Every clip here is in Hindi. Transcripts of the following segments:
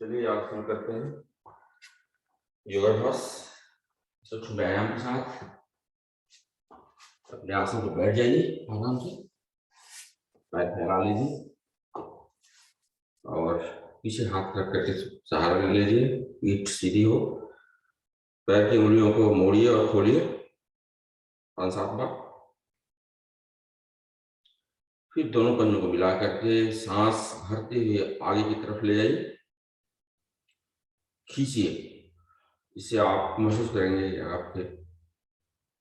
चलिए आज शुरू करते हैं योगाभ्यास। सूक्ष्म व्यायाम के साथ अपने आसन पर बैठ जाइए, आराम से पैर फैला लीजिए और पीछे हाथ रख करके सहारा ले लीजिए। पीठ सीधी हो, पैर की उंगलियों को मोड़िए और खोलिए 5-7 बार। फिर दोनों कंधों को मिला करके सांस भरते हुए आगे की तरफ ले जाइए, खींचिए। इससे आप महसूस करेंगे कि आपके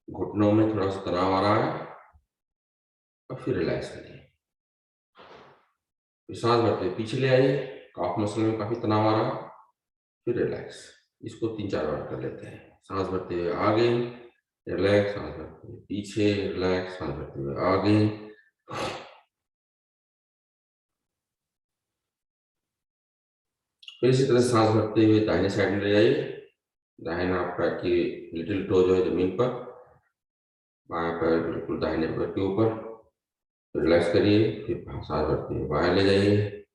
घुटनों में थोड़ा सा तनाव आ रहा है और फिर रिलैक्स करिए। फिर सांस भरते हुए पीछे ले आइए, काफ मसल में काफी तनाव आ रहा है, फिर रिलैक्स। इसको 3-4 बार कर लेते हैं। सांस भरते हुए आगे रिलैक्स, सांस भरते हुए पीछे रिलैक्स, सांस भरते हुए आगे। फिर इसी तरह सांस भरते हुए दाहिने साइड में ले जाइए। दाहिना पैर की लिटिल टो जो है जमीन पर, बायां पैर बिल्कुल दाहिने पैर के ऊपर। रिलैक्स करिए, फिर सांस भरते हुए बाएं ले जाइए।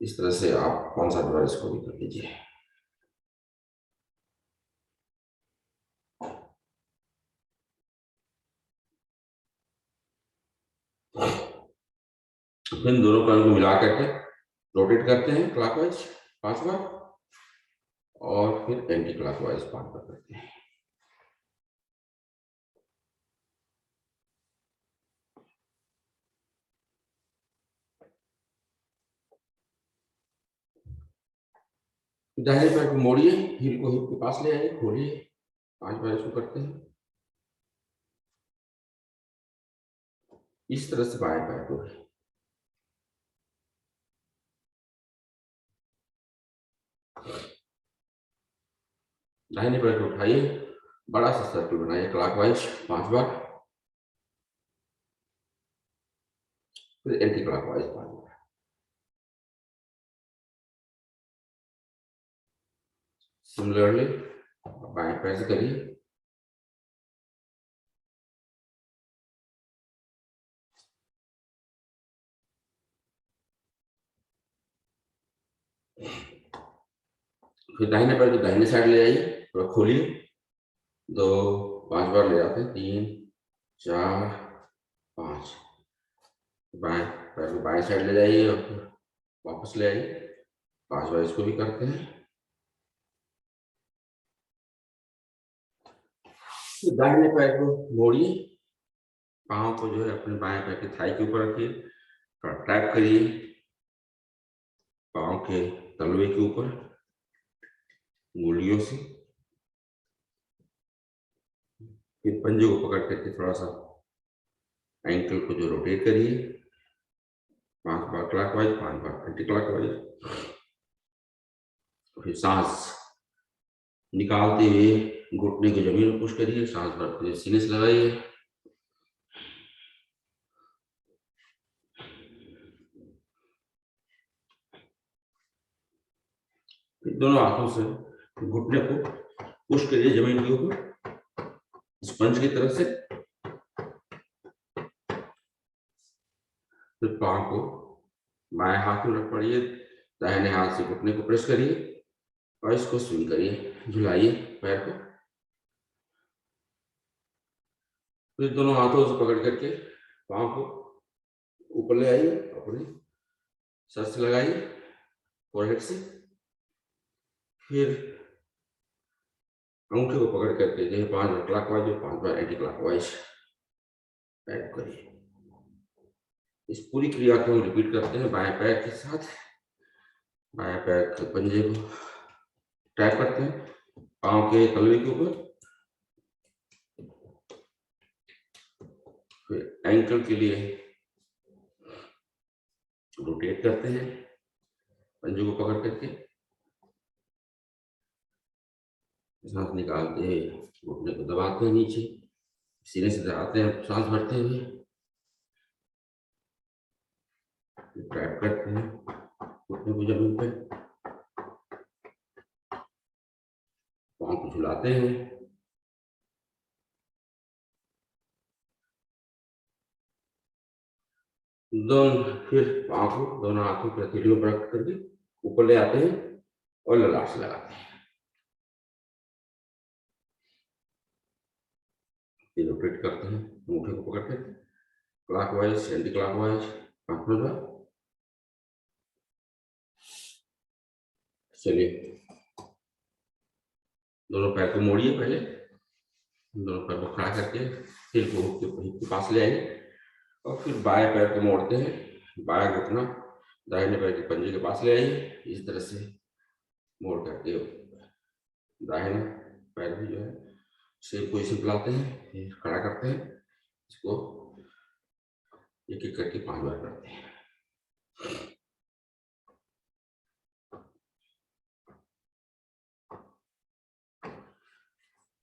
इस तरह से आप 5-7 बार इसको भी कर लीजिए। फिर दोनों पैर को मिला करके रोटेट करते हैं क्लॉकवाइज 5 बार और फिर एंटी क्लॉकवाइज 5 बार करते हैं। दाहिने पैर को मोड़िए, हील को हिप के पास ले आइए, खोलिए। 5 बार इसको करते हैं। इस तरह से बाएं पैर को दाहिने पैर को उठाइए, बड़ा सा सर्कल बनाइए क्लॉकवाइज 5 बार, फिर एंटी क्लॉकवाइज 5 बार। सिमिलरली बाएं पैर से करिए। फिर दाहिने पैर को दाहिने साइड ले आइए, थोड़ा खोलिए। 5 बार ले जाते हैं, 3, 4, 5। बाएं पैर को बाएं साइड ले जाइए और फिर वापस ले आइए। 5 बार इसको भी करते हैं। दाहिने पैर को मोड़िए, पाँव को जो है अपने बाएं पैर के थाई के ऊपर रखिए, थोड़ा टैप करिए पाँव के तलवे के ऊपर उंगलियों से। फिर पंजे को पकड़ करके थोड़ा सा एंकल को जो रोटेट करिए 5 बार क्लॉकवाइज, 5 बार एंटी क्लॉकवाइज। फिर सांस निकालते हुए घुटने को जमीन में पुश करिए, सांस भरते हुए सीने से लगाइए। दोनों हाथों से घुटने को पुश करिए जमीन के ऊपर स्पंज की तरह से। फिर पाँव को बाएं हाथ में रख पड़िए, दाहिने हाथ से घुटने को प्रेस करिए और इसको स्विंग करिए, झुलाइए पैर को। फिर दोनों हाथों से पकड़ करके पाँव को ऊपर ले आइए, अपने सर से लगाइए, फोरहेड से। फिर अंगूठे को पकड़ करके जैसे 5 बार क्लॉकवाइज और 5 बार एंटी क्लॉकवाइज टैप करिए। इस पूरी क्रिया को हम रिपीट करते हैं बाएं पैर के साथ। बाएं पैर के पंजे को टैप करते हैं पाँव के तलवे के ऊपर। फिर एंकल के लिए रोटेट करते हैं पंजे को पकड़ करके, सांस निकालते हैं घुटने को दबाते हैं नीचे, सीने से दबाते हैं सांस भरते हुए। टैप करते हैं घुटने को जमीन पे, पाँव को झुलाते हैं। फिर पाँव को दोनों हाथों के हथेलियों पर रख करके ऊपर ले आते हैं और ललाट से लगाते हैं। ये रोटेट करते हैं, अंगूठे को पकड़ते हैं क्लॉकवाइज एंटी क्लॉकवाइज 5 मिनट बाद। चलिए दोनों पैर को मोड़िए, पहले दोनों पैर को खड़ा करके हिल को हिप के पास ले आइए और फिर बाएं पैर को मोड़ते हैं, बायां घुटना दाहिने पैर के पंजे के पास ले आइए। इस तरह से मोड़ करके दाहिना पैर भी जो है सेम पोजीशन पे लाते हैं, फिर खड़ा करते हैं, इसको एक एक करके 5 बार करते हैं।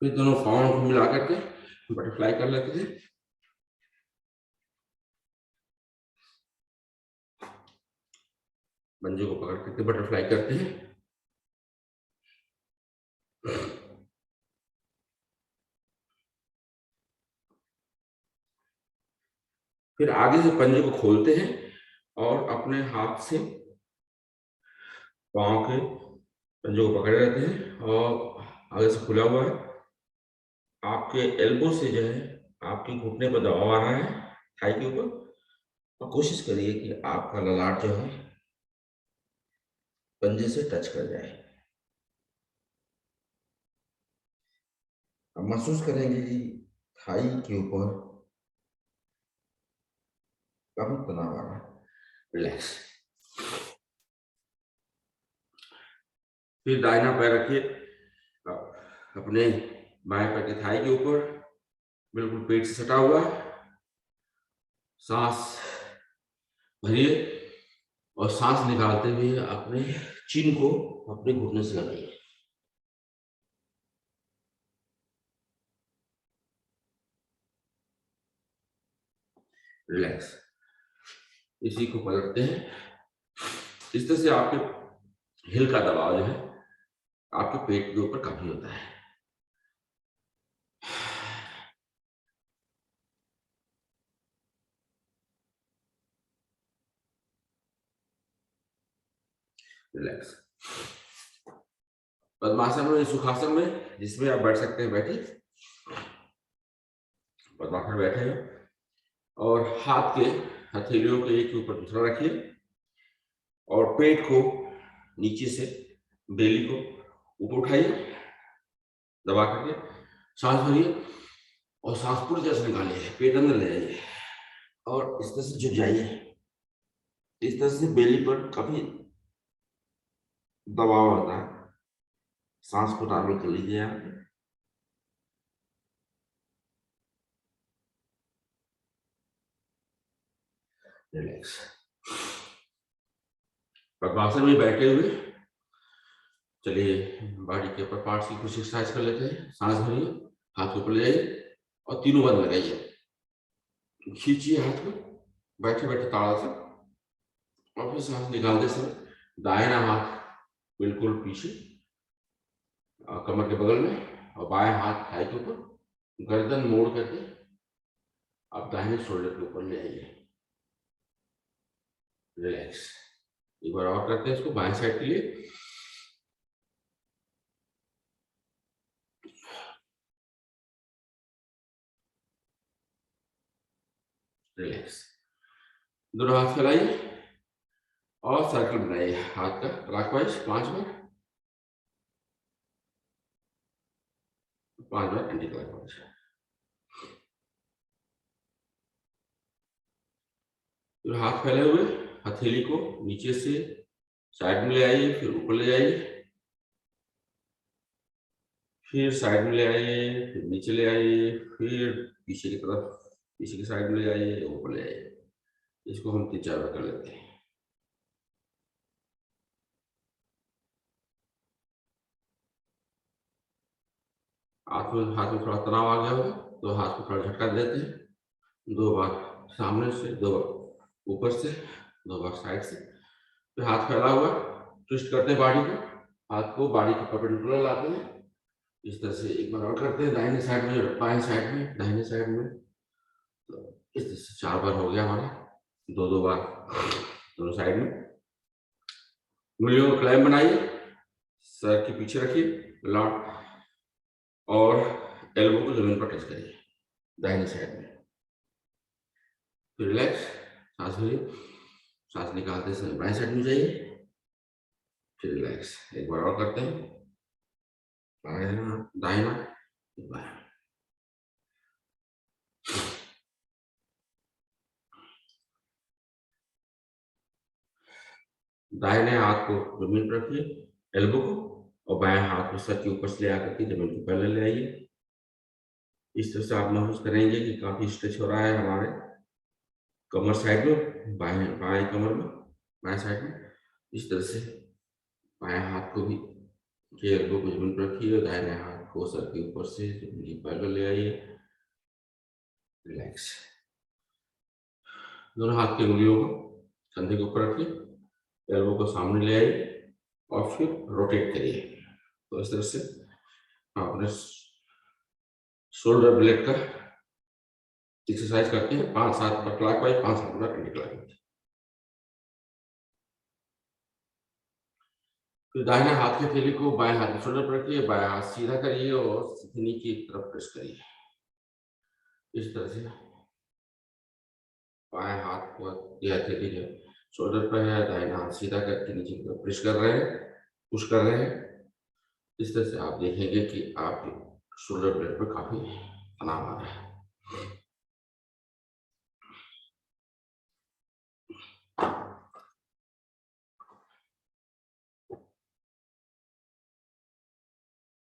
फिर दोनों पाँव को मिला करके बटरफ्लाई कर लेते हैं। पंजे को पकड़ करके बटरफ्लाई करते हैं। फिर आगे से पंजे को खोलते हैं और अपने हाथ से पाँव के पंजे को पकड़े रहते हैं और आगे से खुला हुआ है। आपके एल्बो से जो है आपके घुटने पर दबाव आ रहा है थाई के ऊपर, और कोशिश करिए कि आपका ललाट जो है पंजे से टच कर जाए। अब महसूस करेंगे कि थाई के ऊपर काफी तनाव आ रहा है। रिलैक्स। फिर दाहिना पैर रखिए अपने बाएं पैर के थाई के ऊपर, बिल्कुल पेट से सटा हुआ। सांस भरिए और सांस निकालते हुए अपने चिन को अपने घुटने से लगाइए। रिलैक्स। इसी को पलटते हैं। इस तरह से आपके हिल का दबाव जो है आपके पेट के ऊपर काफी होता है। रिलैक्स। पद्मासन में, सुखासन में, जिसमें आप बैठ सकते हैं, बैठिए। पद्मासन बैठे हैं और हाथ के हथेलियों को एक के ऊपर दूसरा रखिए और पेट को नीचे से बेली को ऊपर उठाइए, दबा करके सांस भरिए और सांस पूरी तरह से निकालिए, पेट अंदर ले जाइए और इस तरह से झुक जाइए। इस तरह से बेली पर काफी दबाव होता है। सांस को नॉर्मल कर लीजिए यहाँ पे। रिलैक्स। पद्मासन में बैठे हुए चलिए बॉडी के अपर पार्ट्स की कुछ एक्सरसाइज कर लेते हैं। सांस भरिए, हाथ ऊपर ले जाइए और तीनों बंद लगाइए। खींचिए हाथ को बैठे बैठे ताड़ा से और फिर सांस निकालते समय दाहिना हाथ बिल्कुल पीछे कमर के बगल में और बाएं हाथ थाई के ऊपर, गर्दन मोड़ करके आप दाहिने शोल्डर के ऊपर ले आइए। रिलैक्स। एक बार और करते हैं इसको बाएं साइड के लिए। रिलैक्स। दोनों हाथ फैलाइए और सर्कल बनाइए हाथ का क्लॉकवाइज 5 बार, 5 बार एंटी क्लॉकवाइज। फिर हाथ फैले हुए हथेली को नीचे से साइड में ले आइए, फिर ऊपर ले जाइए, फिर साइड में ले आइए, फिर नीचे ले आइए, फिर पीछे की तरफ, पीछे की साइड में ले आइए, ऊपर ले आइए। इसको हम 3-4 बार कर लेते हैं। हाथ में थोड़ा तनाव आ गया होगा तो हाथ को थोड़ा झटका देते हैं। 2 बार सामने से, 2 बार ऊपर से, 2 बार साइड से। फिर हाथ फैला हुआ ट्विस्ट करते हैं बॉडी को, हाथ को बॉडी के परपेंडिकुलर लाते हैं। इस तरह से एक बार और करते हैं दाहिने साइड में, बाएं साइड में, दाहिने साइड में। तो इस तरह से 4 बार हो गया हमारा, 2-2 बार दोनों साइड में। उंगलियों को क्लैंप बनाइए, सर के पीछे रखिए लॉट और एल्बो को जमीन पर टच करिए दाहिनी साइड में। फिर रिलैक्स, सांस भरिए, सांस निकालते समय बाएं साइड में जाइए, फिर रिलैक्स। एक बार और करते हैं, बायां दाहिना बायां। दाहिने हाथ को जमीन पर रखिए, एल्बो को, और बाएं हाथ को सर के ऊपर से ले आकर के जमीन को पहले ले आइए। इस तरह से आप महसूस करेंगे कि काफी स्ट्रेच हो रहा है हमारे कमर साइड में, बाएं बाएं कमर में, बाएं साइड में। इस तरह से बाएं हाथ को भी एल्बो को जमीन पर रखिए, दाहिने हाथ को सर के ऊपर से जमीन की पहले ले आइए, रिलैक्स। दोनों हाथ की उंगलियों को कंधे के ऊपर रखिए, एल्बो को सामने ले आइए और फिर रोटेट करिए। तो इस तरह से अपने शोल्डर ब्लेड का एक्सरसाइज करते हैं 5-7 बार क्लॉकवाइज, 5-7 बार एंटी क्लॉकवाइज। फिर दाहिने हाथ के हथेली को बाएं हाथ के शोल्डर पर रखिए, बाएं हाथ सीधा करिए और सीधे नीचे की तरफ प्रेस करिए। इस तरह से बाएं हाथ को हथेली जो शोल्डर पर है, दाहिना हाथ सीधा करके नीचे की तरफ प्रेस कर रहे हैं, पुश कर रहे हैं। इस तरह से आप देखेंगे कि आपके शोल्डर ब्लेड पर काफी तनाव आ रहा है।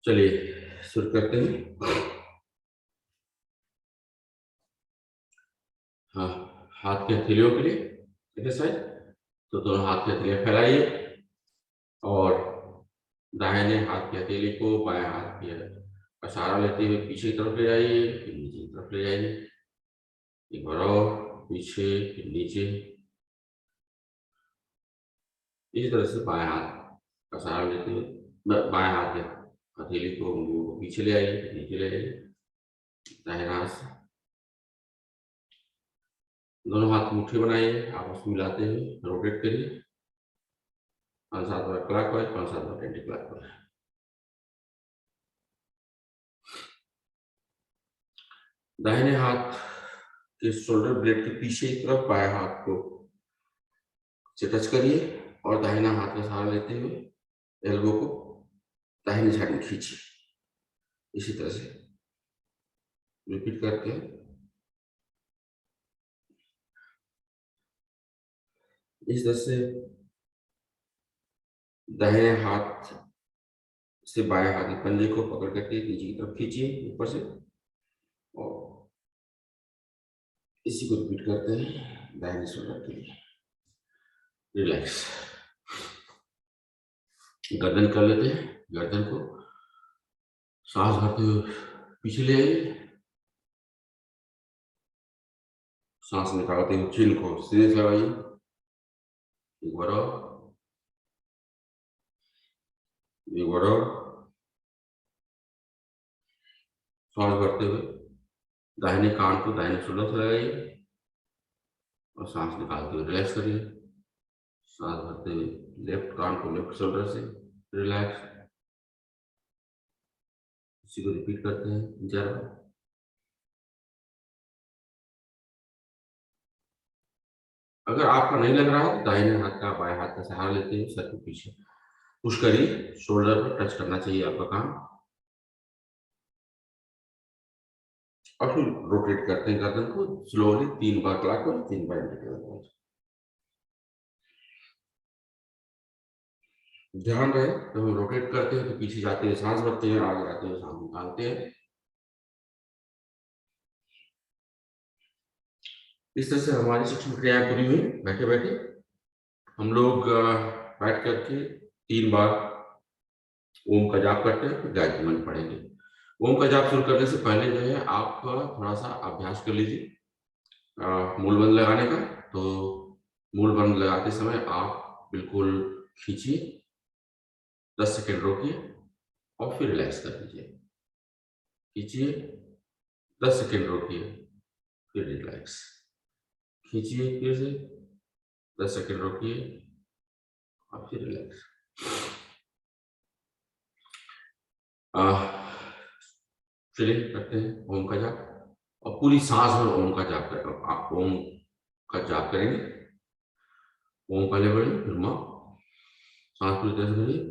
चलिए शुरू करते हैं। हाँ, हाथ की हथेलियों के लिए एक्सरसाइज। तो दोनों हाथ की हथेलियां फैलाइए और दाहिने हाथ की हथेली को बाएं हाथ की का सहारा लेते हुए पीछे की तरफ ले जाइए, फिर नीचे की तरफ ले जाइए। एक बार और, पीछे फिर नीचे। इसी तरह से बाएं हाथ का सहारा लेते हुए बाएं हाथ के हथेली को उंगलियों को पीछे ले आइए, फिर नीचे ले जाइए। दाहिना हाथ से दोनों हाथ मुट्ठी बनाइए, आपस में मिलाते हुए रोटेट करिए 5-7 बार क्लॉकवाइज, 5-7 बार एंटी क्लॉकवाइज। दाहिने हाथ के शोल्डर ब्लेड के पीछे की तरफ बाएं हाथ को से टच करिए और दाहिना हाथ का सहारा लेते हुए एल्बो को दाहिनी साइड में खींचिए। इसी तरह से रिपीट करते हैं। इस तरह से दाहिने हाथ से बाएं हाथ के पंजे को पकड़ करके नीचे की तरफ खींचिए ऊपर से, और इसी को रिपीट करते हैं दाहिने शोल्डर के लिए। रिलैक्स, गर्दन कर लेते हैं। गर्दन को सांस भरते हुए पीछे ले आइए, सांस निकालते हुए चिन को सीधे लगाइए। एक बार और, एक बार और। सांस भरते हुए दाहिने कान को दाहिने शोल्डर से लगाइए और सांस निकालते हुए रिलैक्स करिए। सांस भरते हुए लेफ्ट कान को लेफ्ट शोल्डर से रिलैक्स। इसी को रिपीट करते हैं 4 बार। अगर आपका नहीं लग रहा है तो दाहिने हाथ का बाएं हाथ का सहारा लेते हुए सर के पीछे पुश करिए, शोल्डर पर टच करना चाहिए आपका कान, और फिर रोटेट करते हैं गर्दन को स्लोली 3 बार क्लॉकवाइज, 3 बार एंटी क्लॉकवाइज। ध्यान रहे जब हम रोटेट करते हैं तो पीछे जाते हैं सांस भरते हैं, आगे आते हैं सांस निकालते हैं। इस तरह से हमारी शिक्षण क्रियाएं पूरी हुई। बैठे बैठे हम लोग बैठ करके 3 बार ओम का जाप करते हैं, फिर गायत्री मंत्र पढ़ेंगे। ओम का जाप शुरू करने से पहले जो है आप थोड़ा सा अभ्यास कर लीजिए मूल बंद लगाने का। तो मूल बंद लगाते समय आप बिल्कुल खींचिए, 10 सेकेंड रोकिए और फिर रिलैक्स कर दीजिए। खींचिए, 10 सेकेंड रोकिए, फिर रिलैक्स। खींचिए फिर से, 10 सेकेंड रोकिए और फिर रिलैक्स। चलिए करते हैं ओम का जाप और पूरी सांस में ओम का जाप करें। आप ओम का जाप करेंगे। ओम पहले बढ़े फिर माँ सांस पूरी तरह से भरिए।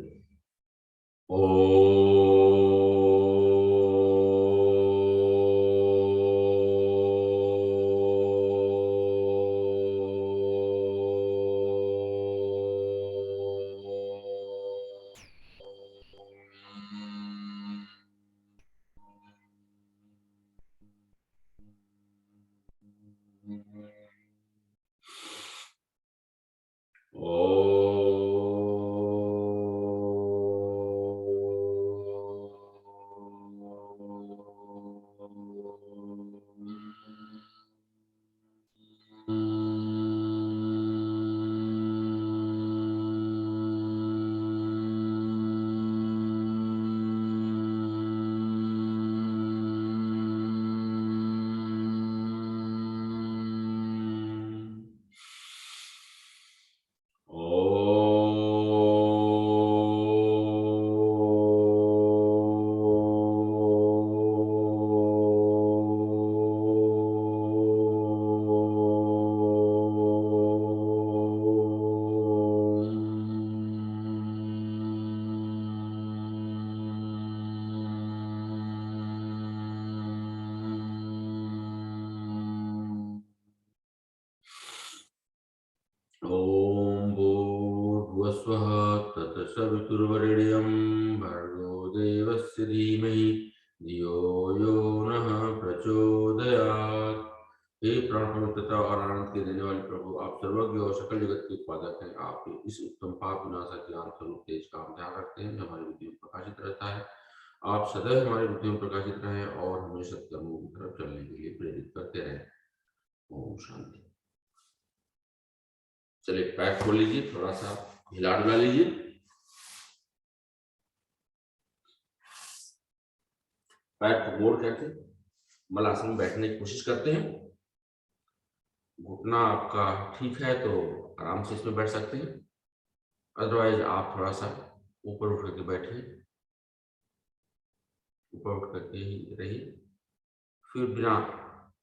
ओम भूर्भुवस्वः तत्सवितुर्वरेण्यं भर्गो देवस्य धीमहि धियो यो नः प्रचोदयात्। हे प्राण पवित्रता और आनंद के देने वाले प्रभु, आप सर्वज्ञ और सकल जगत के उत्पादक हैं। आप इस उत्तम पाप विनाशक ज्ञान स्वरूप तेज का हम ध्यान रखते हैं जो हमारी बुद्धि में प्रकाशित रहता है। आप सदैव हमारी बुद्धि में प्रकाशित रहें और हमें सत्कर्मों की तरफ चलने के लिए प्रेरित करते रहें। ओम शांति। चलिए पैर खोल लीजिए, थोड़ा सा हिला डुला लीजिए। पैर को मोड़ करके मलासन में बैठने की कोशिश करते हैं। घुटना आपका ठीक है तो आराम से इसमें बैठ सकते हैं, अदरवाइज आप थोड़ा सा ऊपर उठ करके बैठिए, ऊपर उठ करके ही रहिए। फिर बिना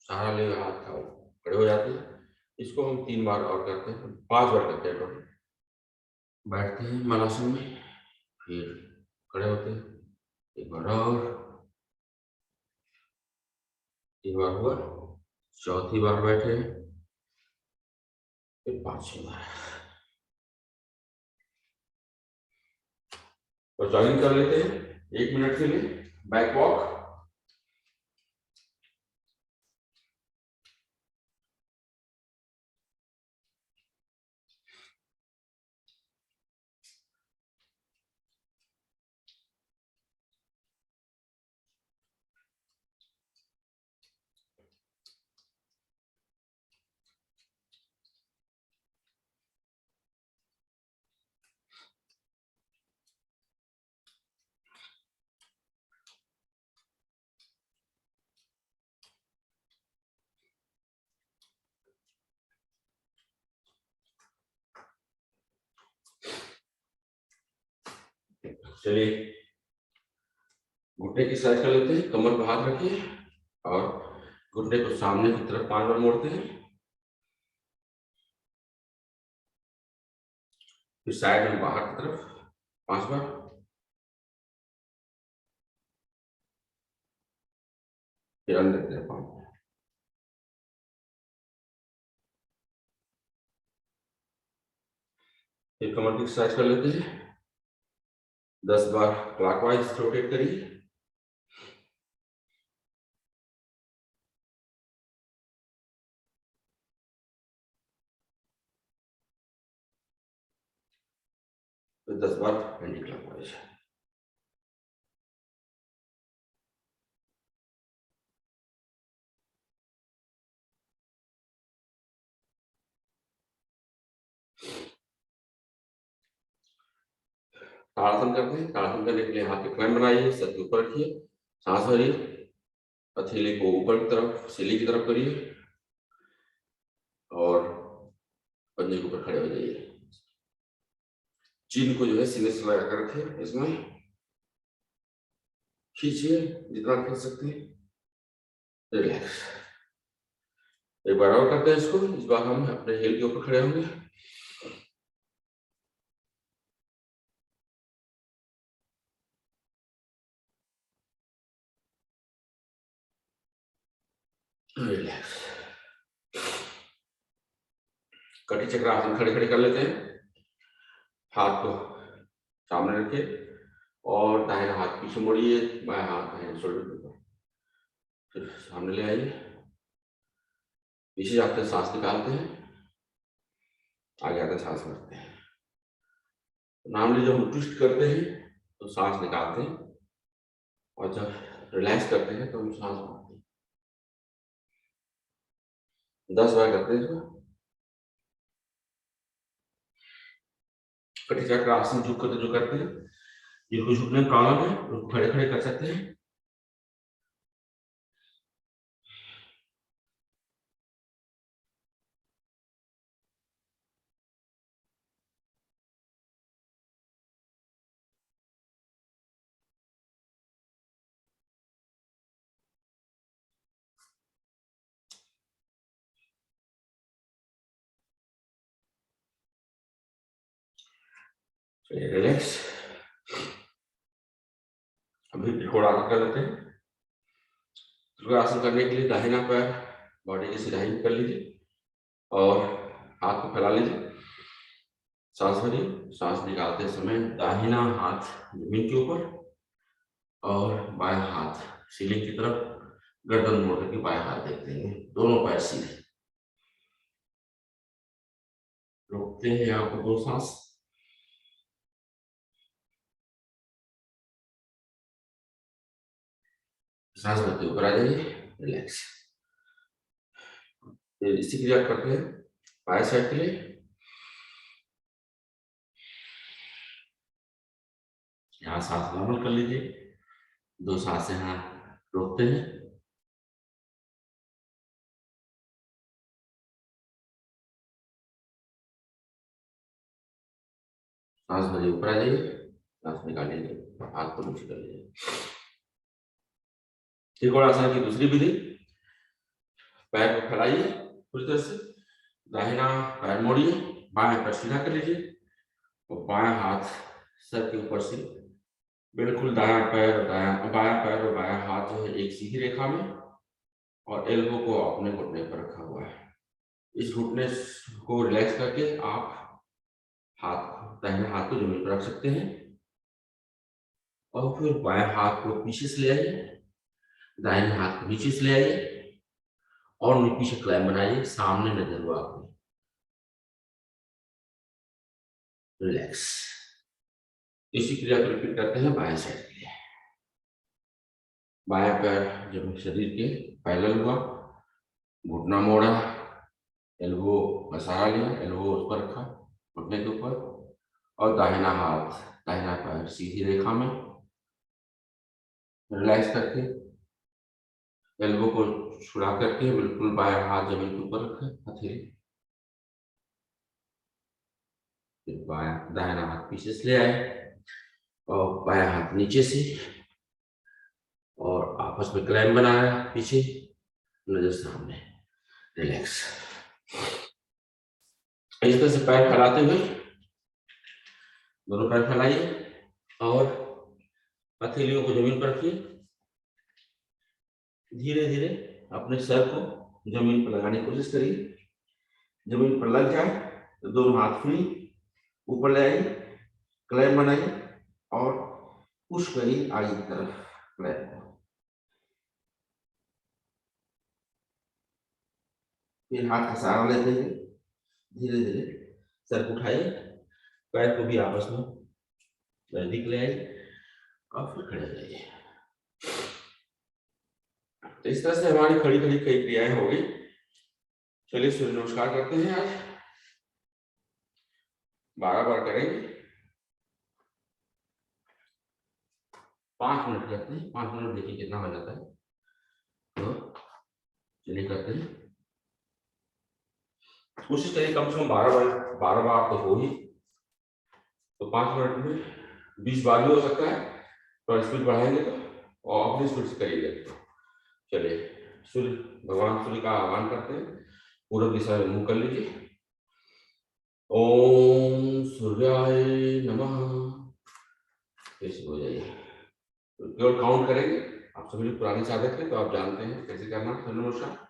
सहारा लिए हाथ का खड़े हो जाते हैं। इसको हम 3 बार और करते हैं, 5 बार करते हैं। बैठते हैं मलासन में, फिर खड़े होते हैं, एक बार और, 3 बार हुआ, चौथी बार बैठे, फिर 5वीं बार। और जॉगिंग कर लेते हैं 1 मिनट के लिए, बैक वॉक। चलिए घुटने की साइड कर लेते हैं, कमर पर हाथ रखिए और घुटने को सामने की तरफ 5 बार मोड़ते हैं। फिर साइड में बाहर की तरफ 5 बार, फिर अंदर की तरफ 5 बार। फिर कमर की एक्सरसाइज कर लेते हैं, 10 बार क्लॉकवाइज रोटेट करिए। फिर 10 बार एंटी क्लॉकवाइज। ताड़ासन करते हैं। ताड़ासन करने के लिए हाथ के क्लैंप बनाइए, सर के ऊपर रखिए, सांस भरिए, हथेली को ऊपर की तरफ सीली की तरफ करिए और पंजे के ऊपर खड़े हो जाइए। चीन को जो है सीने से लगा कर रखिए इसमें, खींचिए जितना खींच सकते हैं, रिलैक्स। एक बार और करते हैं इसको। इस बार हम अपने हिल के ऊपर खड़े होंगे, रिलैक्स। कटी चक्र आसन खड़े खड़े कर लेते हैं। हाथ को सामने रखिए और दाहिना हाथ पीछे मोड़िए, बाएं हाथ दाहिने शोल्डर के ऊपर, फिर सामने ले आइए। पीछे जाते हैं सांस निकालते हैं, आगे आते सांस भरते हैं। नॉर्मली जब हम ट्विस्ट करते हैं तो सांस निकालते हैं, और जब रिलैक्स करते हैं तो हम सांस भरते हैं। 10 बार करते हैं इसको। कटी चक्र आसन झुक कर जो करते हैं, जिनको झुकने में प्रॉब्लम है उनको खड़े खड़े कर सकते हैं। रिलैक्स। अभी त्रिकोण आसन कर लेते हैं। त्रिकोण आसन करने के लिए दाहिना पैर बॉडी के सीधा ही कर लीजिए और हाथ को फैला लीजिए। सांस भरिए। सांस निकालते समय दाहिना हाथ जमीन के ऊपर और बाएं हाथ सीलिंग की तरफ, गर्दन मोड़ करके बाएं हाथ देखते हैं, दोनों पैर सीधे। रोकते हैं यहाँ पर 2 सांस। सांस भरते ऊपर आ जाइए, रिलैक्स। इसी क्रिया करते हैं बाएं साइड के लिए। यहाँ सांस नॉर्मल कर लीजिए, 2 सांस यहाँ रोकते हैं, सांस भरिए ऊपर आ जाइए, सांस निकालिए, हाथ को नीचे कर लीजिए। त्रिकोण आसन की दूसरी विधि, पैर को फैलाइए पूरी तरह से, दाहिना पैर मोड़िए, बाएं पैर सीधा कर लीजिए और बाएं हाथ सर के ऊपर से बिल्कुल बायां पैर और बायां हाथ जो है एक सीधी रेखा में, और एल्बो को अपने घुटने पर रखा हुआ है। इस घुटने को रिलैक्स करके आप दाहिने हाथ को जमीन पर रख सकते हैं और फिर बाएं हाथ को पीछे से ले आइए, दाहिने हाथ को नीचे से ले आइए और उन्हें पीछे क्लैम बनाइए, सामने नजर हो आपको, रिलैक्स। इसी क्रिया को रिपीट करते हैं बाएं साइड के लिए। बाएं पैर जब शरीर के पैरेलल हुआ, घुटना मोड़ा, एल्बो पसारा लिया, एल्बो उस पर रखा घुटने के ऊपर, और दाहिना पैर सीधी रेखा में रिलैक्स करके एल्बो को छुड़ा करके बिल्कुल बायां हाथ जमीन के ऊपर रखें, हथेली, फिर दाहिना हाथ पीछे से ले आए और बायां हाथ नीचे से, और आपस में क्लैम बनाया, पीछे नजर सामने, रिलैक्स। इस तरह से पैर फैलाते हुए दोनों पैर फैलाइए और हथेलियों को जमीन पर रखिए। धीरे धीरे अपने सर को जमीन पर लगाने की कोशिश करिए। जमीन पर लग जाए तो दोनों हाथ फ्री ऊपर ले आइए, क्लैम बनाइए और पुश करिए आगे की तरफ क्लैम को। फिर हाथ का सहारा लेते हुए धीरे धीरे सर को उठाइए, पैर को भी आपस में नजदीक ले आइए और फिर खड़े हो जाइए। तो इस तरह से हमारी खड़ी खड़ी कई क्रियाएं हो गई। चलिए सूर्य नमस्कार करते हैं। आज 12 बार करेंगे, 5 मिनट करते हैं। 5 मिनट देखिए कितना हो जाता है। तो चलिए करते हैं, कोशिश करिए कम से कम 12 बार तो हो ही। तो 5 मिनट में 20 बार भी हो सकता है, तो स्पीड बढ़ाएंगे तो और अपनी सूर्य से करीब रखते हैं। चलिए सूर्य, भगवान सूर्य का आह्वान करते हैं। पूर्व दिशा में मुंह कर लीजिए। ओम सूर्याय नमः। कैसे हो जाइए, केवल काउंट करेंगे। आप सभी पुरानी साधक हैं तो आप जानते हैं कैसे करना है सूर्य नमस्कार।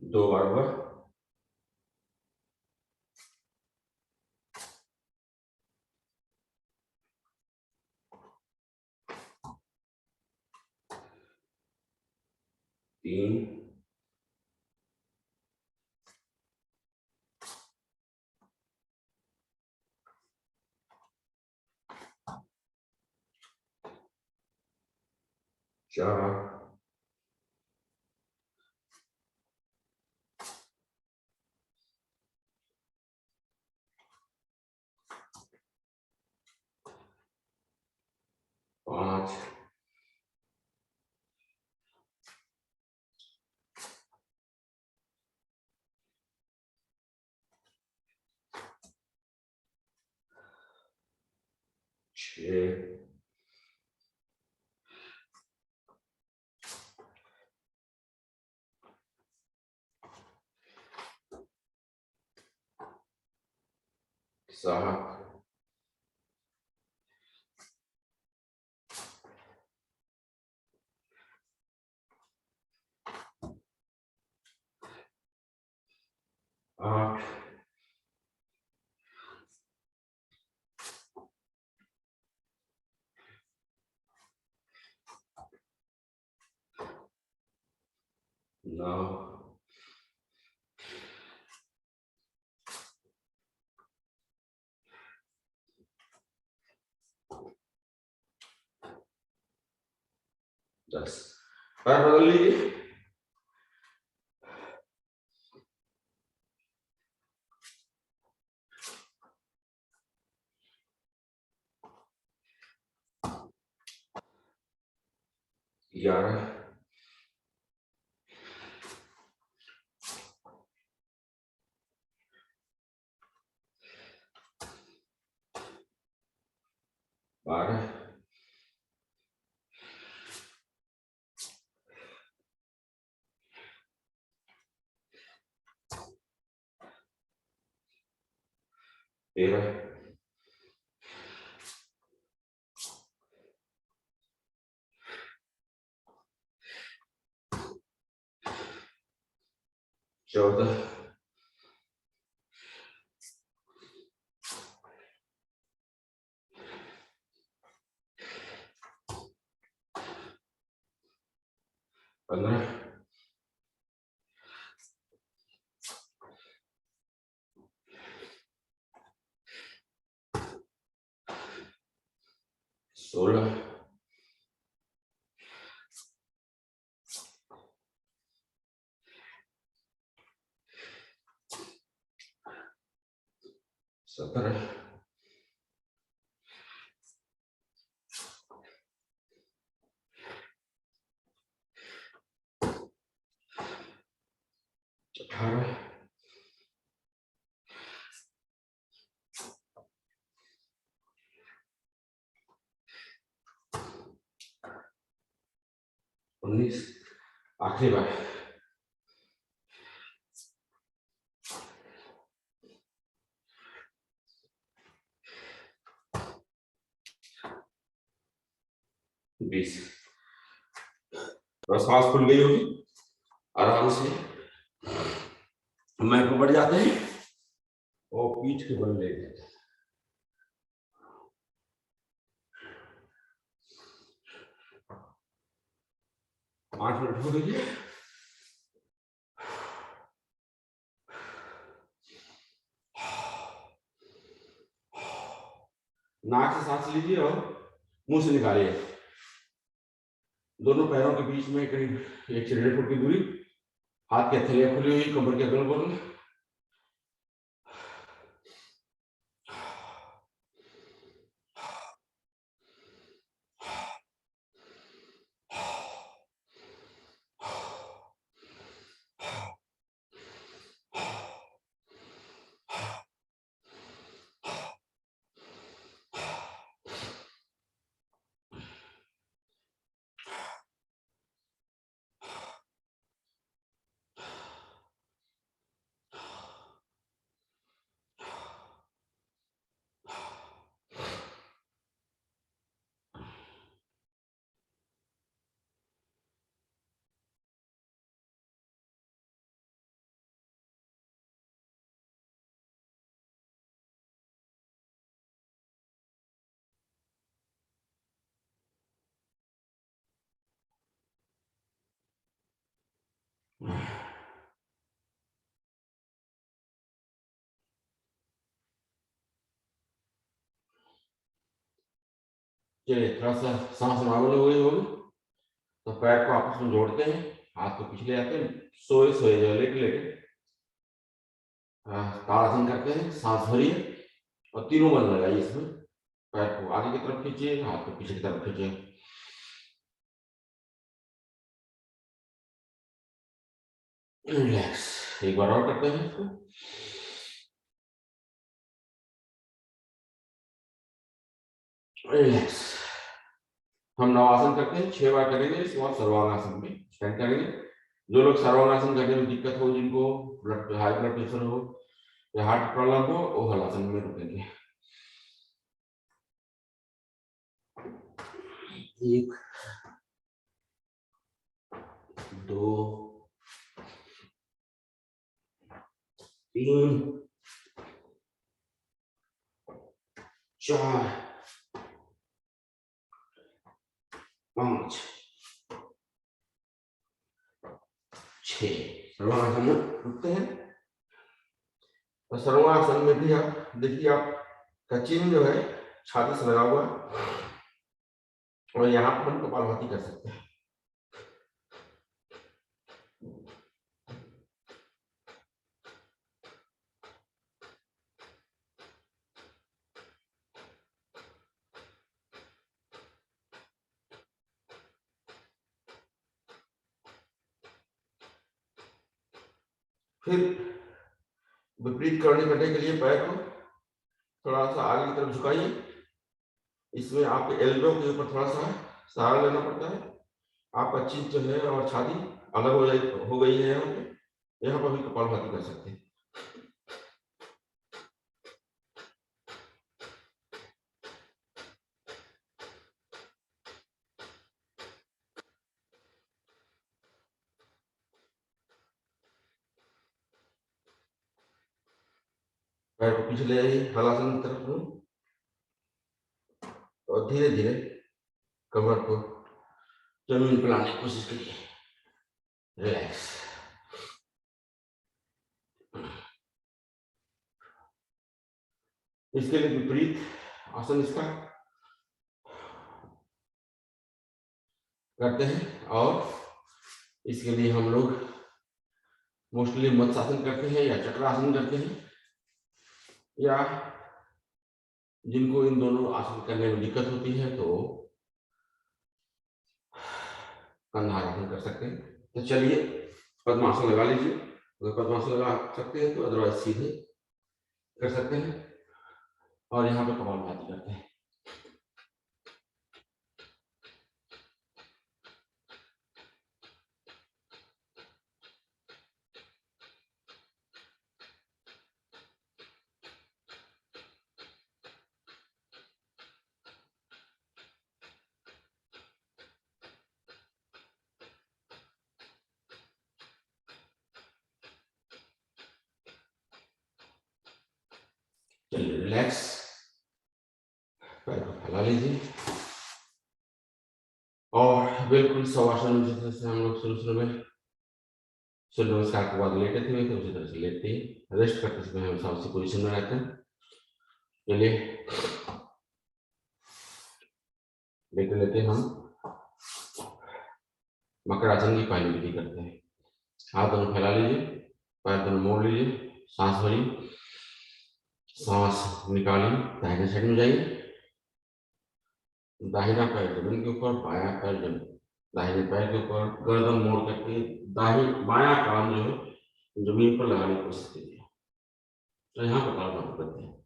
दो बार हुआ। तीन, चार, 5, 6, 7, 8, 9, 10। पैर बदल लीजिए। ग्यारह, 12, 13, 14, 15, 16, 17, 18, 19। आखिरी बार। 20। बस सांस खुल गई होगी आराम से। मैं को बढ़ जाते हैं और पीठ के बल लेते हैं। 5 मिनट हो गई है। नाक से सांस लीजिए और मुंह से निकालिए। दोनों पैरों के बीच में करीब 1 से 1.5 फुट की दूरी, हाथ की हथेलियां खुली हुई, कमर के अगल बगल। चलिए, थोड़ा सा सांस नॉर्मल हो गई होगी तो पैर को आपस में जोड़ते हैं, हाथ को पीछे ले आते हैं, सोए सोए जो लेटे लेटे ताड़ासन करते हैं। सांस भरिए और तीनों बल लगाइए इसमें। पैर को आगे की तरफ खींचिए, हाथ को पीछे की तरफ खींचिए। रिलैक्स। एक बार और करते हैं इसको। रिलैक्स। हम नवासन करते हैं, 6 बार करेंगे। इसके बाद सर्वांगासन में स्टैंड करेंगे। जो लोग सर्वांगासन करने में दिक्कत हो, जिनको हाई ब्लड प्रेशर हो या हार्ट प्रॉब्लम हो, वो हलासन में रुकेंगे। 1 2 3 4 5 6। सर्वांगासन में रुकते हैं। तो सर्वांगासन में भी आप देखिए, आपका चिन्ह जो है छाती से लगा हुआ है और यहाँ पर हम कपालभाति कर सकते हैं। फिर विपरीत करने करने के लिए पैर को थोड़ा सा आगे की तरफ झुकाइए। इसमें आपके एल्बो के ऊपर थोड़ा सा सहारा लेना पड़ता है। आपका चित्त जो है और छाती अलग हो गई है। यहाँ पर भी कपालभाति कर सकते हैं। पैर को पीछे ले आइए, हलासन की तरफ में, और धीरे धीरे कमर को जमीन पर लाने की कोशिश करिए। रिलैक्स। इसके लिए विपरीत आसन इसका करते हैं, और इसके लिए हम लोग मोस्टली मत्स्यासन करते हैं या चक्रासन करते हैं, या जिनको इन दोनों आसन करने में दिक्कत होती है तो कंधारासन कर सकते हैं। तो चलिए, पद्मासन लगा लीजिए। अगर पद्मासन लगा सकते हैं तो, अदरवाइज सीधे कर सकते हैं। और यहाँ पे कपालभाति करते हैं। चलिए, रिलैक्स। पैर को फैला लीजिए और बिल्कुल शवासन जिस तरह से हम लोग शुरू में सूर्य नमस्कार के बाद लेटे थे, तो उसी तरह से लेटते ही रेस्ट करते समय हमेशा उसी पोजीशन में रहते हैं। चलिए, लेटे लेटे हम मकर आसन की पहली विधि करते हैं। हाथ दोनों फैला लीजिए, पैर दोनों मोड़ लीजिए, सांस भरिए, सांस निकालिए, दाहिने साइड में जाइए, दाहिना पैर जमीन के ऊपर, बायां पैर जमीन, दाहिने पैर के ऊपर, गर्दन मोड़ करके बायां कान जो है जमीन पर लगाने की कोशिश कीजिए। तो यहाँ पर कान करते हैं।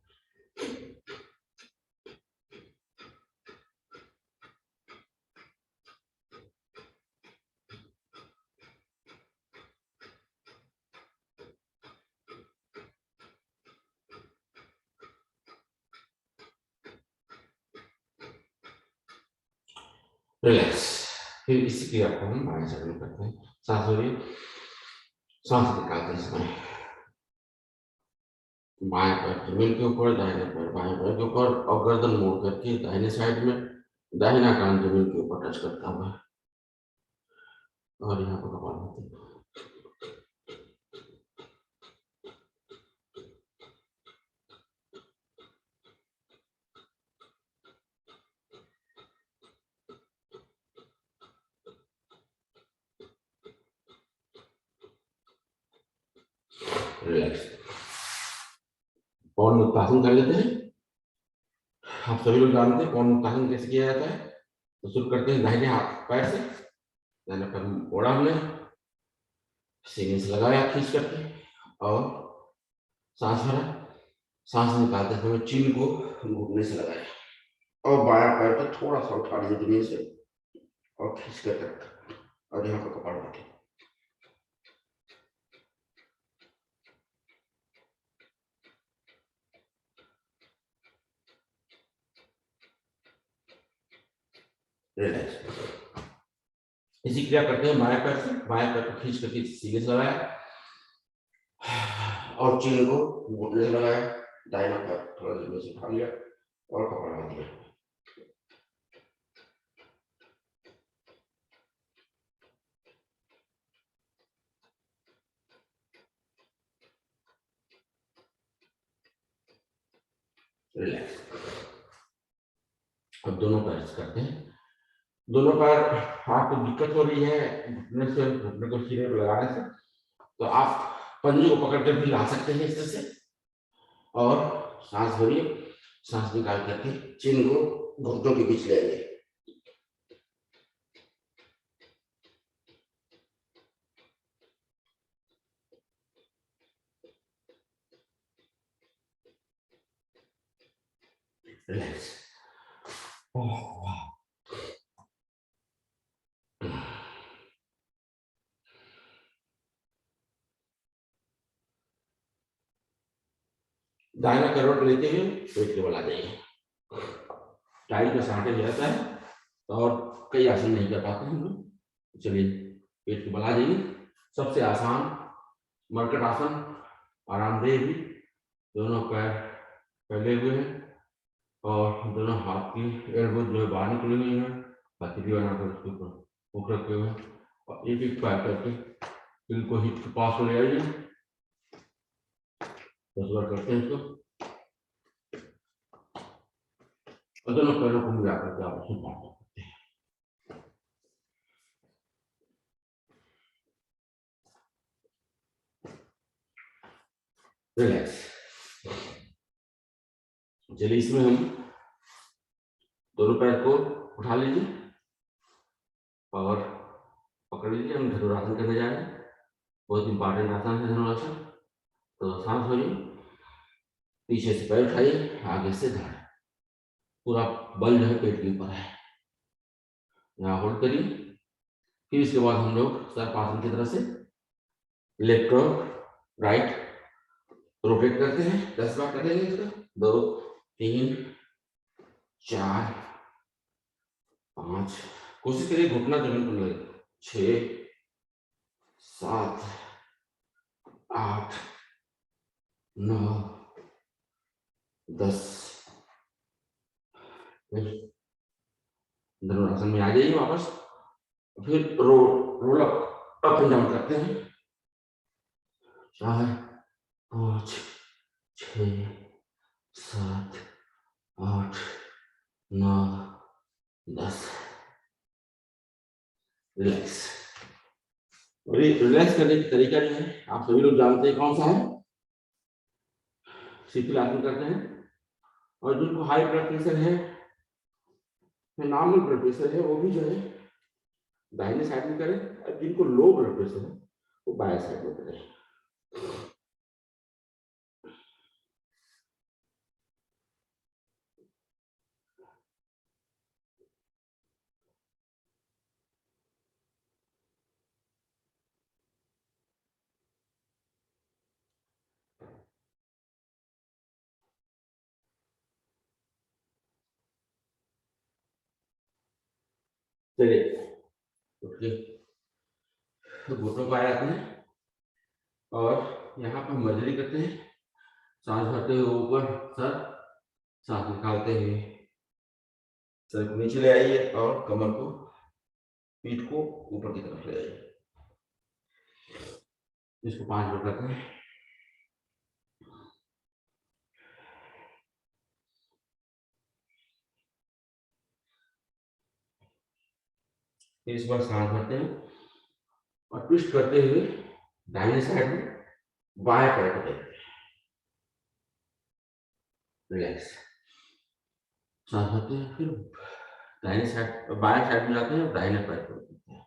रिलैक्स। फिर इसी क्रिया को हम बाएं साइड में करते हैं। सांस भरिए, सांस निकालते समय बाएं पैर जमीन के ऊपर, दाहिने पैर बाएं पैर के ऊपर, और गर्दन मोड़ करके दाहिने साइड में, दाहिना कान जमीन के ऊपर टच करता हुआ, और यहाँ पर कपाल भाती। रिलैक्स। पवन मुक्तासन कर लेते हैं। आप सभी लोग जानते हैं पवन मुक्तासन कैसे किया जाता है। तो शुरू करते हैं दाहिने हाथ पैर से, दाहिने पैर ओढ़ा हमने, सीने से लगाया खींच करके, और सांस भरा, सांस निकालते समय चीन को घुटने से लगाया, और बायां पैर को थोड़ा सा उठा लीजिए जमीन से और खींच कर रखा, और यहाँ पर कपाल भाती। रिलैक्स। इसी क्रिया करते हैं बाएं पैर से, बाएं पैर को खींच करके सीने से लगाया, और चीन को घुटने से लगाया, दाहिना पैर थोड़ा जमीन से उठा लिया और कपाल भाती दिया। रिलैक्स। अब दोनों पैर से करते हैं। दोनों पैर आपको दिक्कत हो रही है घुटने से, घुटने को सीने पर लगाने से, तो आप पंजे को पकड़ कर भी ला सकते हैं इस तरह से, और सांस भरिए, सांस निकाल करके चिन्ह को घुटनों के बीच ले आइए। रिलैक्स। दाहिना करवट लेते हुए पेट के बल आ जाइए। टाइट में सांटे जाता है और कई आसन नहीं कर पाते हम लोग। चलिए पेट के बल आ जाइए। सबसे आसान मरकट आसन, आरामदेह भी। दोनों पैर फैले हुए हैं और दोनों हाथ की एल्बो जो है बाहर निकली हुई है, हथेली बनाकर उसके ऊपर हुक रखे हुए हैं, और एक एक पैर करके दिल को हिप के पास ले आइए। 10 बार करते हैं इसको, और दोनों पैरों को मिला करके आप उसमें पास करते हैं। रिलैक्स। चलिए इसमें हम दोनों पैर को उठा लीजिए और पकड़ लीजिए। हम धनुरासन करने जा रहे हैं। बहुत इंपॉर्टेंट आसन है धनुरासन। तो सांस भरिए, पीछे से पैर उठाइए, आगे से धड़, पूरा बल जो है पेट के ऊपर है, यहाँ होल्ड करिए। फिर इसके बाद हम लोग सर्पासन की तरह से लेफ्ट और राइट रोटेट करते हैं। 10 बार करेंगे इसको। 2 3 4 5, कोशिश करिए घुटना जमीन पर लगे। 6 7 8 9 10। फिर धनुरासन में आ जाइए वापस। फिर रोल अप एंड डाउन करते हैं। 4 5 6 7 8 9 10। रिलैक्स। और ये रिलैक्स करने की तरीका जो है आप सभी लोग जानते हैं कौन सा है, सीपी आसन करते हैं। और जिनको हाई ब्लड प्रेशर है, नॉर्मल ब्लड प्रेशर है, वो भी जो है दाहिने साइड में करें, और जिनको लो ब्लड प्रेशर है वो बाएं साइड में करें। चलिए, घुटनों पर आते हैं और यहाँ पर मर्जरी करते हैं, सांस भरते हुए ऊपर सर, सांस निकालते हुए सर को नीचे ले आइए और कमर को, पीठ को ऊपर की तरफ ले आइए। इसको 5 बार करते हैं। इस बार सांस भरते हैं और ट्विस्ट करते हुए दाहिने साइड में बाएं पैर को देते हैं, रिलैक्स। सांस भरते हैं, फिर दाहिने साइड बाएं साइड में जाते हैं और दाहिने पैर को देते हैं,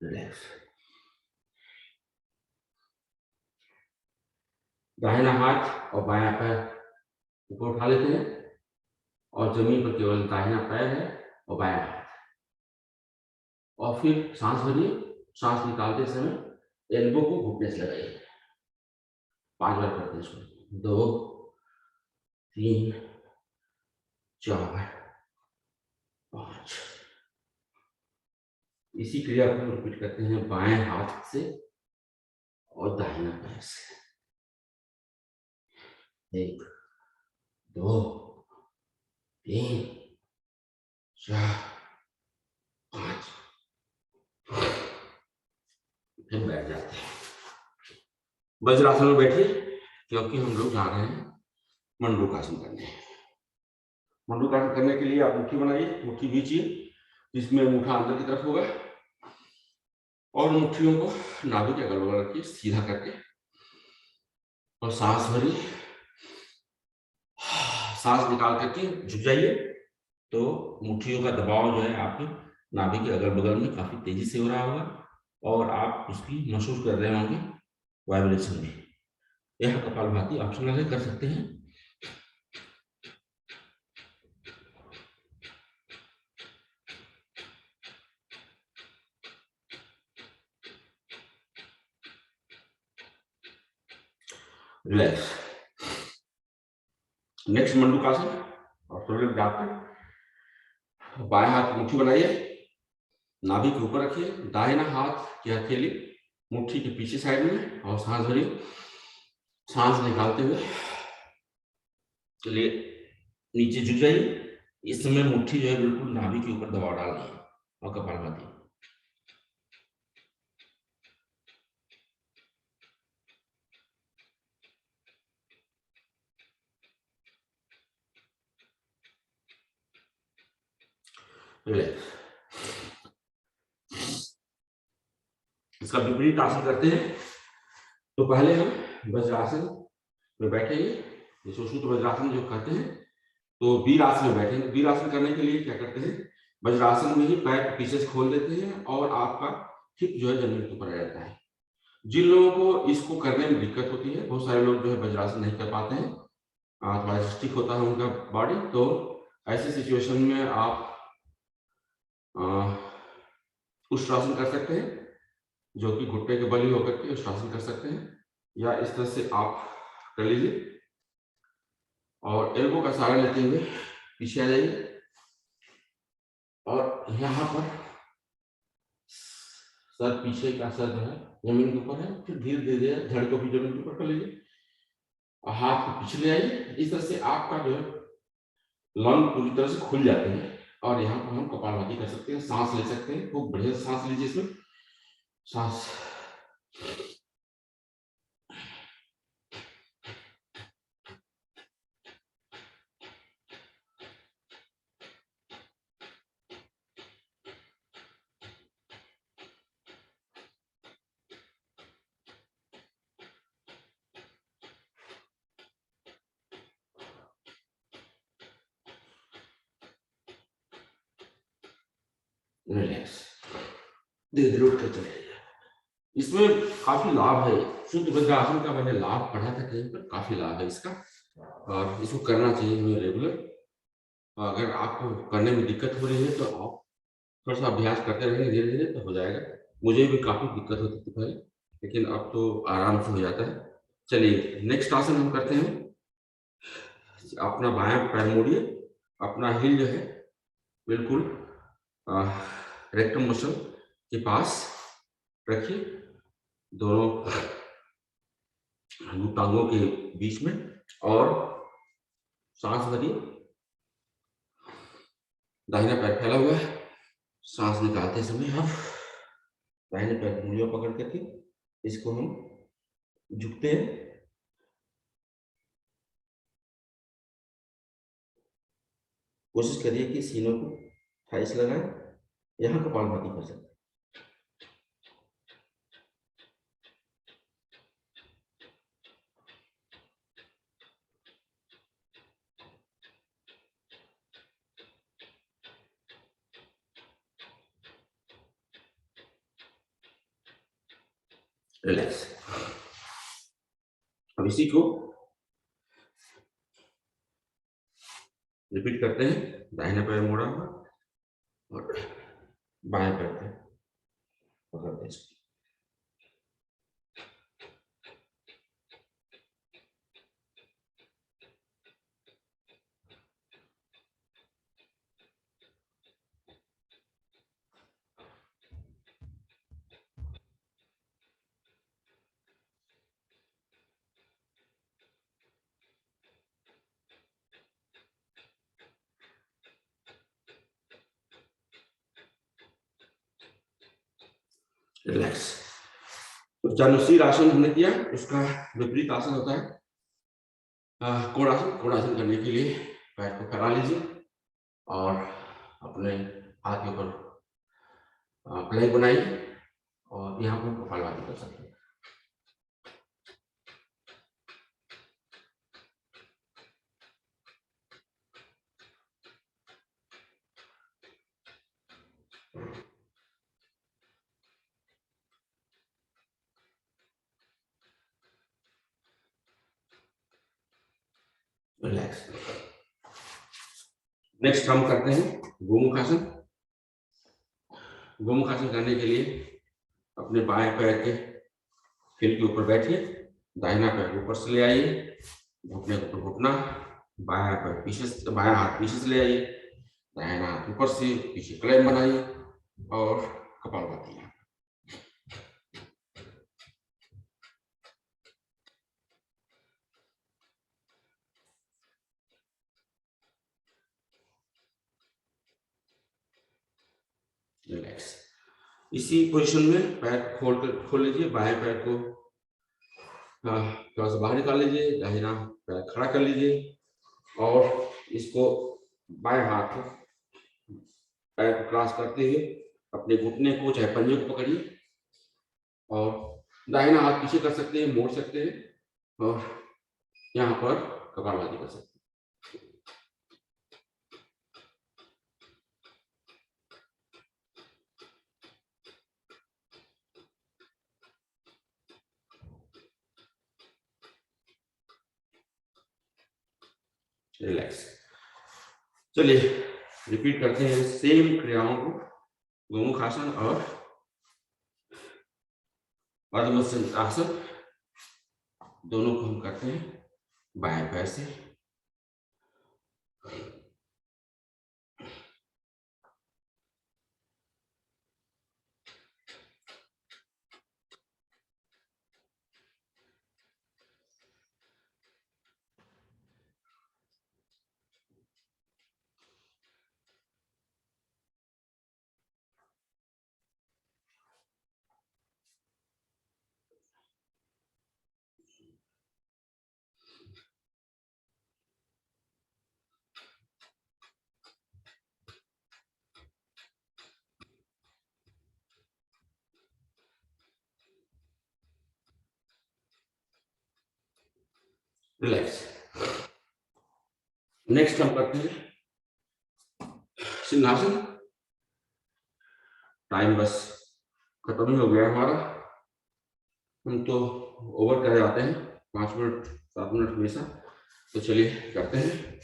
रिलैक्स। दाहिना हाथ और बायां पैर ऊपर उठा लेते हैं और जमीन पर केवल दाहिना पैर है और बायां हाथ। और फिर सांस भरिए, सांस निकालते समय एल्बो को घुटने से लगाइए। 5 बार करते हैं इसको, 2 3 4 5। इसी क्रिया को रिपीट करते हैं बाएं हाथ से और दाहिना पैर से। 1 2 3 4 5। फिर बैठ जाते हैं। वज्रासन में बैठिए, क्योंकि हम लोग जा रहे हैं मंडूकासन करने। मंडूकासन करने के लिए आप मुट्ठी बनाइए, मुट्ठी खींचिए, जिसमें अंगूठा अंदर की तरफ होगा, और मुट्ठियों को नाभि के अगल बगल रखिए सीधा करके, और सांस भरिए। सांस निकाल करके झुक जाइए, तो मुट्ठियों का दबाव जो है आपके नाभि के अगल बगल में काफी तेजी से हो रहा होगा और आप उसकी महसूस कर रहे होंगे वाइब्रेशन में। यह कपालभाति ऑप्शनल है, कर सकते हैं। रिलैक्स। नेक्स्ट मंडूकासन, और थोड़े लोग जाते हैं। बाएं हाथ की मुट्ठी बनाइए, नाभि के ऊपर रखिए, दाहिना हाथ की हथेली मुट्ठी के पीछे साइड में, और सांस भरिए। सांस निकालते हुए चलिए नीचे झुक जाइए। इस समय मुट्ठी जो है बिल्कुल नाभि के ऊपर दबाव डाल रही है, और कपालभाति। रिलैक्स। इसका विपरीत आसन करते हैं। तो पहले हम वज्रासन में बैठेंगे, जिसको सूत्र वज्रासन जो कहते हैं। तो वीर आसन में बैठेंगे। वीर आसन करने के लिए क्या करते हैं, वज्रासन में ही पैर पीछे से खोल देते हैं और आपका हिप जो है जमीन के ऊपर आ जाता है। जिन लोगों को इसको करने में दिक्कत होती है, बहुत सारे लोग जो है वज्रासन नहीं कर पाते हैं, थोड़ा स्टिक होता है उनका बॉडी, तो ऐसे सिचुएशन में आप उष्ट्रासन कर सकते हैं, जो कि घुटने के बल ही होकर के उष्ट्रासन कर सकते हैं, या इस तरह से आप कर लीजिए और एल्बो का सहारा लेते हुए पीछे आ जाइए, और यहाँ पर सर पीछे का सर जो है जमीन के ऊपर है, फिर धीरे धीरे धड़ को भी जमीन के ऊपर कर लीजिए और हाथ को पीछे ले आइए। इस तरह से आपका जो है लंग पूरी तरह से खुल जाते हैं, और यहाँ पर हम कपालभाति कर सकते हैं, सांस ले सकते हैं। खूब बढ़िया से सांस लीजिए, इसमें सांस। रिलैक्स, धीरे धीरे उठ कर चले जाइए। इसमें काफी लाभ है, शुद्ध वज्रासन का मैंने लाभ पढ़ा था कहीं पर, काफी लाभ है इसका और इसको करना चाहिए हमें रेगुलर। अगर आपको करने में दिक्कत हो रही है तो आप थोड़ा सा अभ्यास करते रहेंगे, धीरे धीरे तो हो जाएगा। मुझे भी काफी दिक्कत होती थी पहले, लेकिन अब तो आराम से हो जाता है। चलिए नेक्स्ट आसन हम करते हैं। अपना बायां पैर मोड़िए, अपना हिल जो है बिल्कुल रेक्टम मसल के पास रखिए, दोनों टांगों के बीच में, और सांस भरिए। दाहिना पैर फैला हुआ है, सांस निकालते समय आप दाहिने पैर की उंगलियां पकड़ करके इसको हम झुकते हैं। कोशिश करिए कि सीनों को थाइस लगाएं, यहाँ कपालभाति कर सकते हैं। रिलैक्स। अब इसी को रिपीट करते हैं। दाहिना पैर मोड़ा हुआ और बाएं पैर पे पकड़ते हैं इसको। रिलैक्स। तो चानुशीर आसन हमने किया, उसका विपरीत आसन होता है कोणासन। कोणासन करने के लिए पैर को फैला लीजिए और अपने हाथ के ऊपर प्लैंक बनाइए और यहाँ पर कपालभाति कर सकते हैं। रिलैक्स। नेक्स्ट हम करते हैं गोमुखासन। गोमुखासन करने के लिए अपने बाएं पैर के हिल के ऊपर बैठिए, दाहिना पैर ऊपर से ले आइए, घुटने को घुटना, बायां पैर पीछे से, बायां हाथ पीछे से ले आइए, दाहिना हाथ ऊपर से पीछे क्लैम बनाइए और कपालभाति। रिलैक्स। इसी पोजीशन में पैर खोल लीजिए, बाएं पैर को थोड़ा सा बाहर निकाल लीजिए, दाहिना पैर खड़ा कर लीजिए और इसको बाएं हाथ पैर को क्रॉस करते हुए अपने घुटने को चाहे पंजे को पकड़िए और दाहिना हाथ पीछे कर सकते हैं, मोड़ सकते हैं और यहाँ पर कपालभाति कर सकते हैं। रिलैक्स। चलिए रिपीट करते हैं सेम क्रियाओं को, गोमुखासन और पद्मासन दोनों को हम करते हैं बाएं पैर से। रिलैक्स। नेक्स्ट हम करते हैं सिंहासन। टाइम बस खत्म ही हो गया हमारा। हम तो ओवर कर जाते हैं 5 मिनट 7 मिनट हमेशा। तो चलिए करते हैं,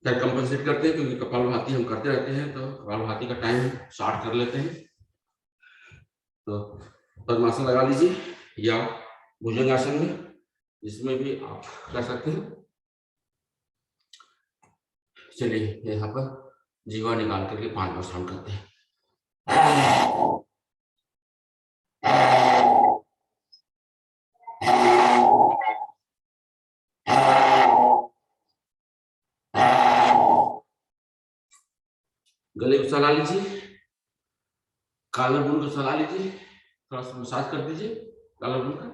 फिर कंपनसेट करते हैं, क्योंकि कपालभाति हम करते रहते हैं तो कपालभाति का टाइम स्टार्ट कर लेते हैं। तो पद्मासन लगा लीजिए या भुजंगासन में, जिसमें भी आप कर सकते हैं। चलिए यहाँ पर जीवा निकाल करके 5 बार साउंड करते हैं। गले को चला लीजिए, कॉलर बोन को चला लीजिए, थोड़ा सा मसाज कर दीजिए कॉलर बोन का।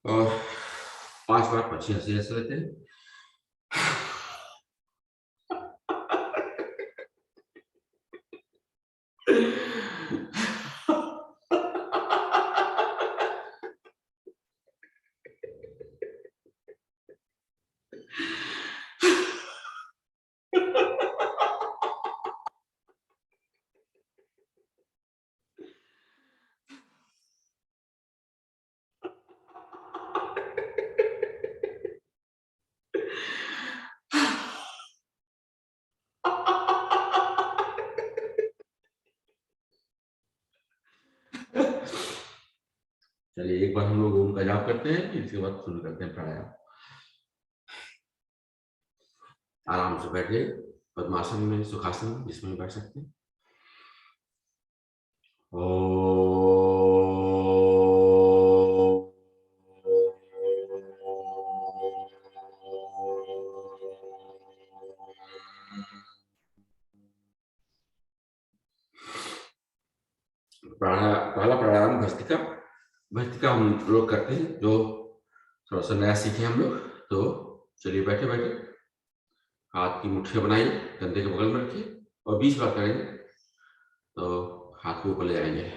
और 5 बार पक्षी हंसी हंस लेते हैं। चलिए एक बार हम लोग ओम का जाप करते हैं, फिर इसके बाद शुरू करते हैं प्राणायाम। आराम से बैठे पद्मासन में, सुखासन जिसमें बैठ सकते हैं। पहला प्राणायाम भस्त्रिका। भस्त्रिका हम लोग करते हैं, जो थोड़ा सा नया सीखे हम लोग। तो चलिए बैठे बैठे हाथ की मुट्ठियां बनाइए, कंधे के बगल में रखिए और 20 बार करेंगे तो हाथ को ऊपर ले आएंगे।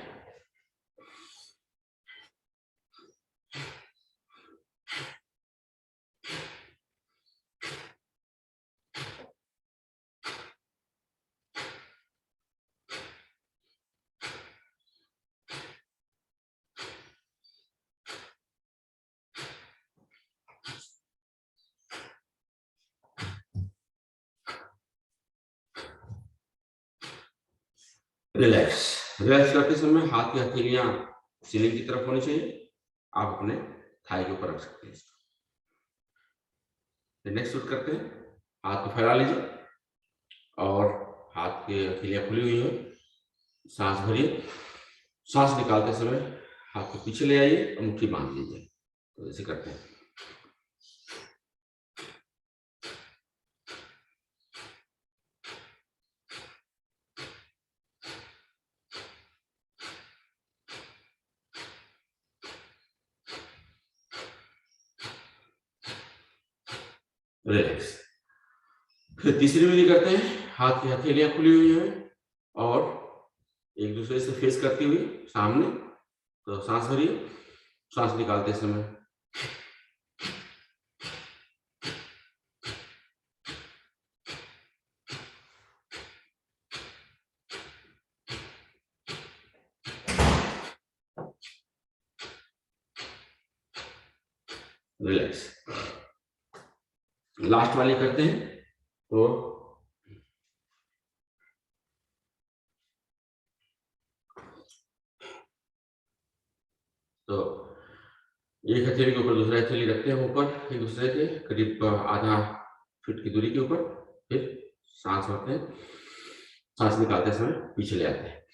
रिलैक्स। रिलैक्स करते समय हाथ की हथेलियां सीलिंग की तरफ होनी चाहिए। आप अपने थाई के ऊपर रख सकते हैं। नेक्स्ट शूट करते हैं, हाथ को फैला लीजिए और हाथ की हथेलियां खुली हुई है, सांस भरिए। सांस निकालते समय हाथ को पीछे ले आइए और मुट्ठी बांध लीजिए। तो ऐसे करते हैं। रिलैक्स। फिर तीसरी विधि करते हैं, हाथ की हथेलियां खुली हुई है और एक दूसरे से फेस करती हुई सामने। तो सांस भरिए, सांस निकालते समय रिलैक्स। लास्ट वाली करते हैं। तो एक हथेली के ऊपर दूसरा हथेली रखते हैं ऊपर एक दूसरे के करीब आधा फीट की दूरी के ऊपर। फिर सांस भरते हैं, सांस निकालते समय पीछे ले आते हैं।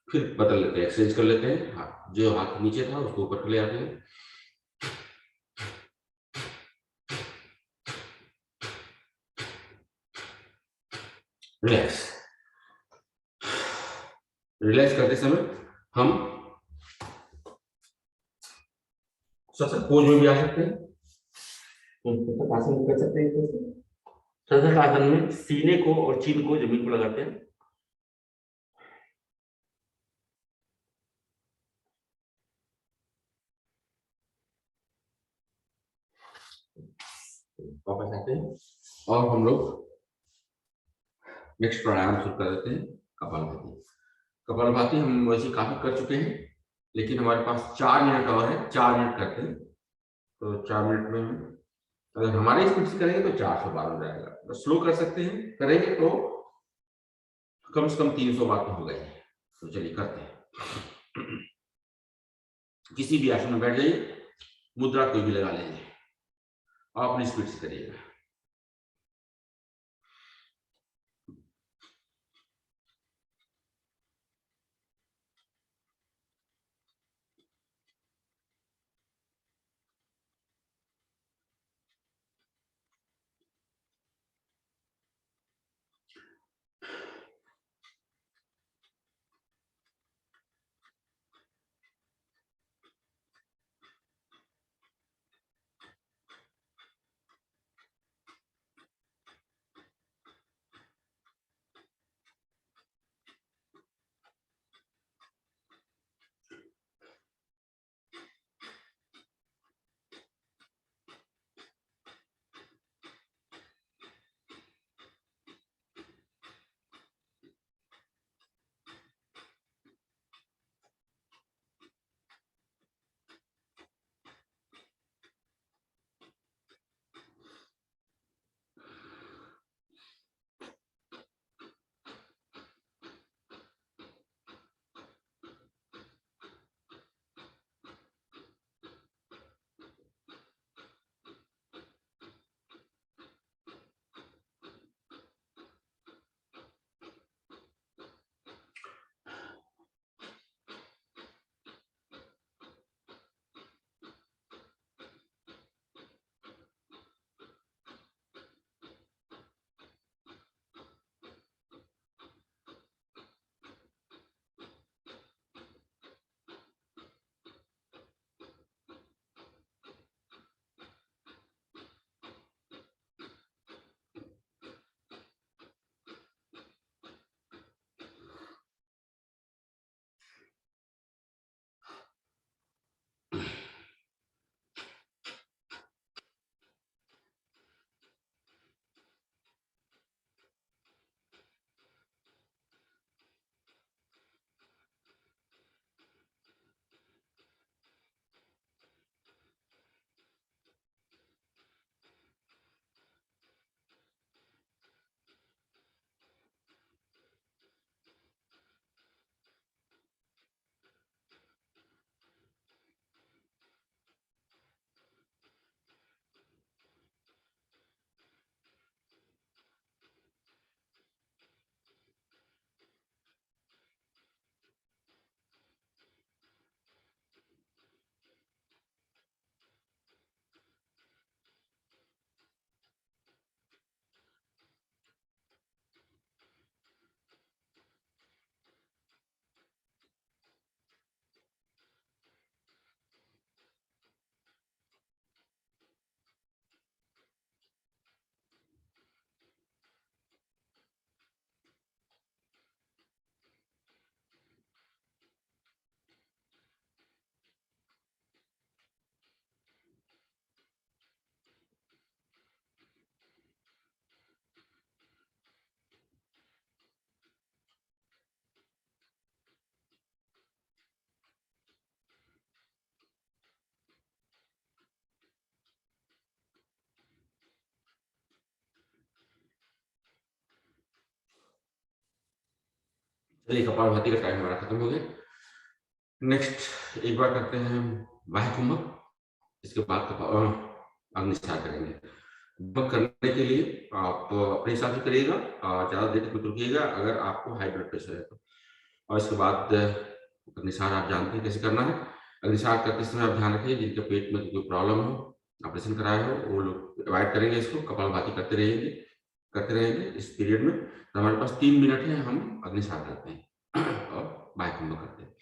फिर बदल लेते हैं, एक्सचेंज कर लेते हैं। हाथ जो हाथ नीचे था उसको ऊपर ले आते हैं। रिलैक्स। रिलैक्स करते समय हम सबसे पोज में भी आ सकते हैं। आसन कर सकते हैं। सशक्त आसन में सीने को और चीन को जमीन पर लगाते हैं। वापस आते हैं और हम लोग नेक्स्ट प्राणायाम शुरू कर देते हैं, कपालभाति। कपालभाति हम वैसे काफी कर चुके हैं, लेकिन हमारे पास 4 मिनट और है, 4 मिनट करते हैं। तो 4 मिनट में अगर हमारे स्पीड से करेंगे तो 400 बार हो जाएगा, तो स्लो कर सकते हैं, करेंगे तो कम से कम 300 बार तो हो गए। तो चलिए करते हैं। किसी भी आसन में बैठ जाइए, मुद्रा कोई भी लगा लीजिए और अपनी स्पीड से करिएगा। चलिए, कपालभाति का टाइम हमारा खत्म हो गया। नेक्स्ट एक बार करते हैं बाह्य कुंभक, इसके बाद अग्निष्ठान करेंगे। कुंभक करने के लिए आप अपने हिसाब से करिएगा, ज्यादा देर तक मत रुकिएगा अगर आपको हाई ब्लड प्रेशर है तो। और इसके बाद अग्निसार आप जानते हैं कैसे करना है। अग्निसार करते समय आप ध्यान रखिए, जिनके पेट में कोई प्रॉब्लम हो, ऑपरेशन कराए हो, वो लोग अवॉइड करेंगे इसको। कपालभाति करते रहेंगे इस पीरियड में। तो हमारे पास 3 मिनट है, हम अग्निसार करते हैं और बाह्य करते हैं।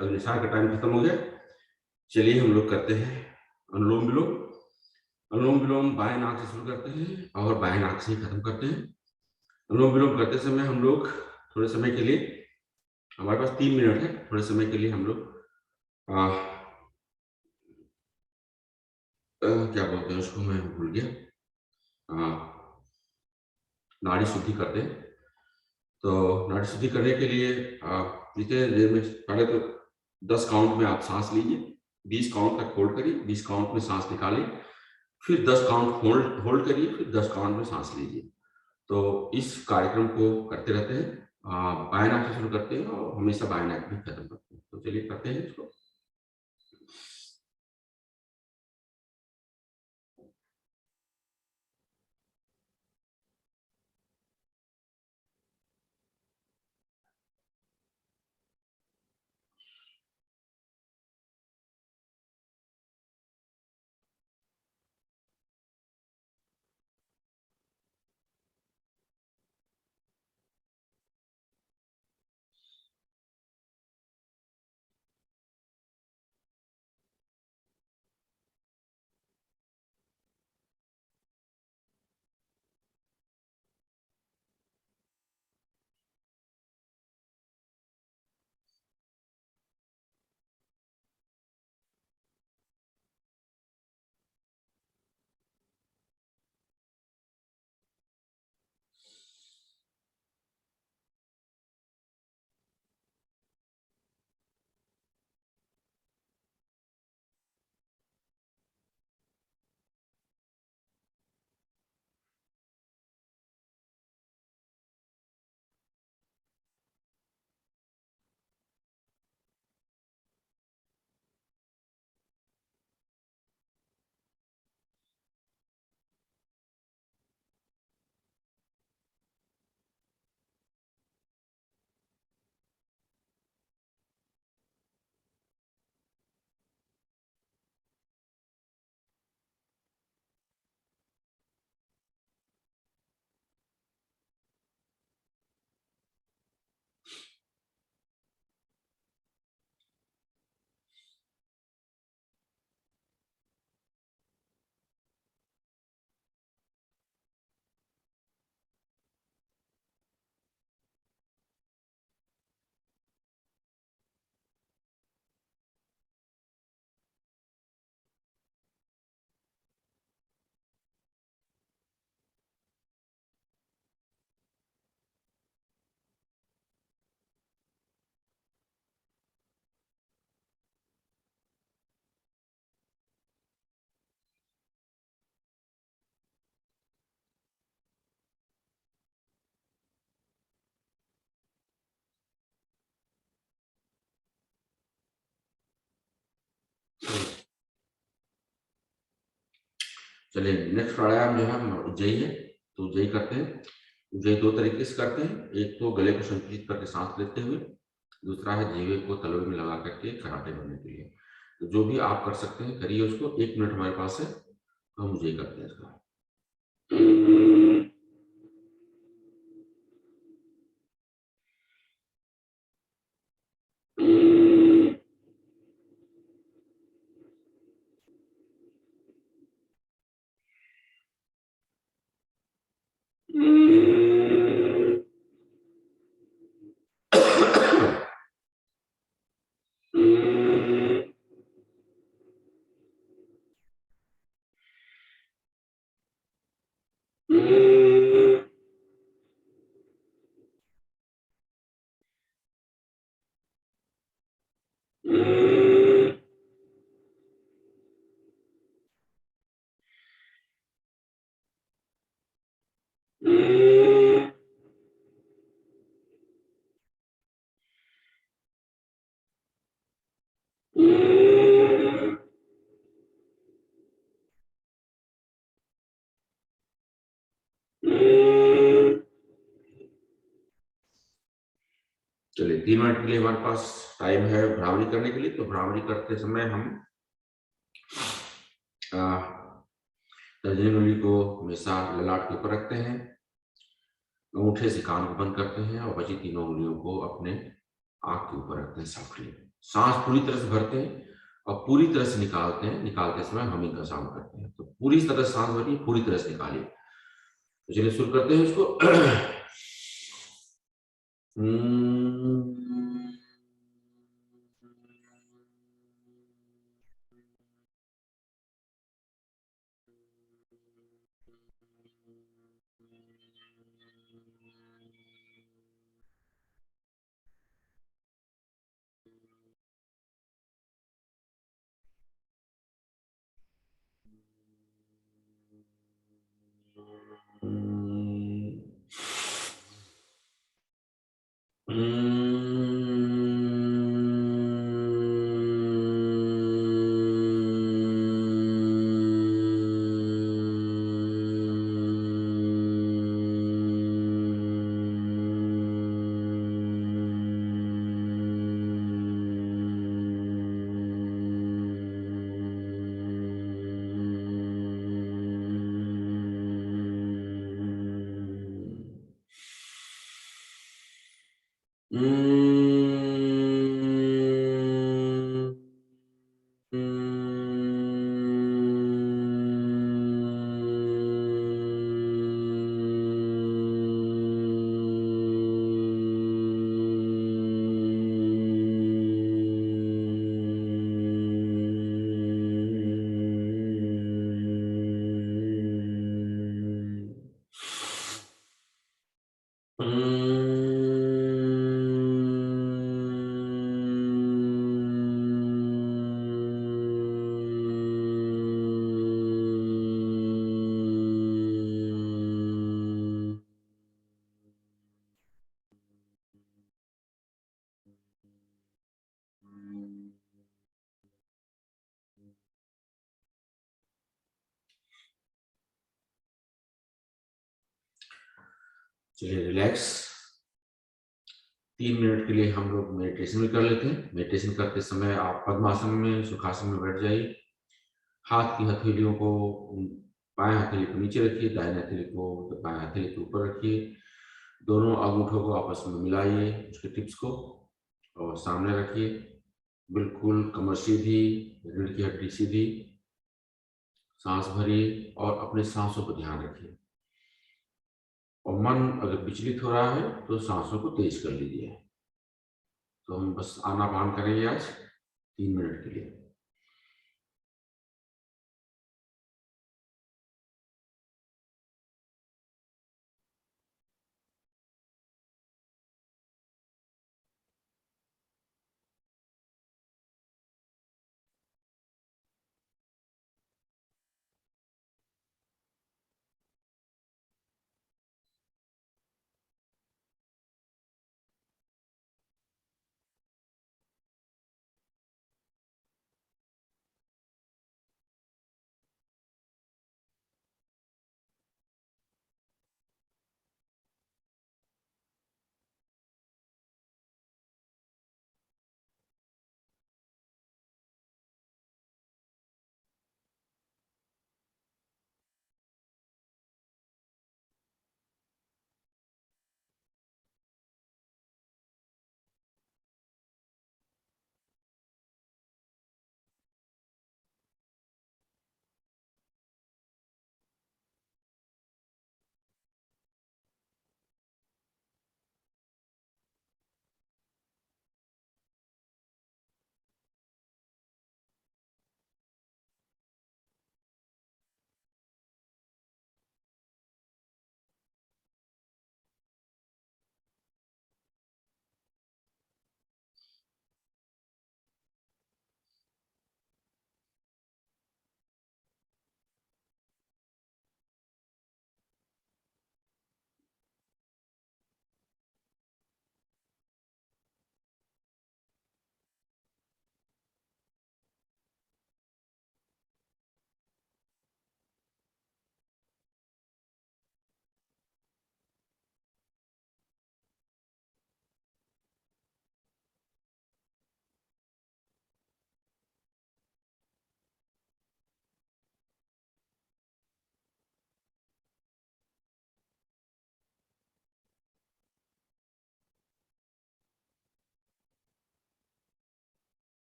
अब निशा का टाइम खत्म हो गया। चलिए हम लोग करते हैं अनुलोम विलोम। अनुलोम विलोम बाएं नाक से शुरू करते हैं और बाएं नाक से ही खत्म करते हैं। अनुलोम विलोम करते समय हम लोग थोड़े समय के लिए, हमारे पास 3 मिनट है, थोड़े समय के लिए हम लोग क्या बोलते हैं उसको, मैं भूल गया, नाड़ी शुद्धि करते हैं। तो नाड़ी शुद्धि करने के लिए जितने देर में, पहले तो 10 काउंट में आप सांस लीजिए, 20 काउंट तक होल्ड करिए, 20 काउंट में सांस निकालिए, फिर 10 काउंट होल्ड होल्ड करिए, फिर 10 काउंट में सांस लीजिए। तो इस कार्यक्रम को करते रहते हैं। बाएं नाक से शुरू करते हैं और हमेशा बाएं नाक में खत्म करते हैं। तो चलिए करते हैं इसको। चलिए नेक्स्ट प्राणायाम जो है उज्जयी है, तो उज्जयी करते हैं। ये दो तरीके से करते हैं, एक तो गले को संकुचित करके सांस लेते हुए, दूसरा है जीवे को तलवे में लगा करके कराटे करने के लिए। तो जो भी आप कर सकते हैं करिए उसको। 1 मिनट हमारे पास है तो हम मुझे करते हैं इसका। चलिए 3 मिनट के लिए हमारे पास टाइम है भ्रामरी करने के लिए। तो भ्रामरी करते समय हम तर्जनी उंगली को हमेशा ललाट के ऊपर रखते हैं, अंगूठे से कान को बंद करते हैं और बची तीनों उंगलियों को अपने आंख के ऊपर रखते हैं सॉफ्टली। सांस पूरी तरह से भरते हैं और पूरी तरह से निकालते हैं। निकालते समय हमिंग का साउंड करते हैं। तो पूरी तरह से सांस भरिए, पूरी तरह से निकालिए। तो चलिए शुरू करते हैं इसको। चलिए रिलैक्स। 3 मिनट के लिए हम लोग मेडिटेशन भी कर लेते हैं। मेडिटेशन करते समय आप पद्मासन में, सुखासन में बैठ जाइए। हाथ की हथेलियों को बाएं हथेली को नीचे रखिए, दाहिने हथेली को बाएं हथेली के ऊपर रखिए। दोनों अंगूठों को आपस में मिलाइए, उसके टिप्स को, और सामने रखिए। बिल्कुल कमर सीधी, रीढ़ की हड्डी सीधी। सांस भरिए और अपने सांसों पर ध्यान रखिए। और मन अगर विचलित हो रहा है तो सांसों को तेज कर लीजिए। तो हम बस आनापान करेंगे आज 3 मिनट के लिए।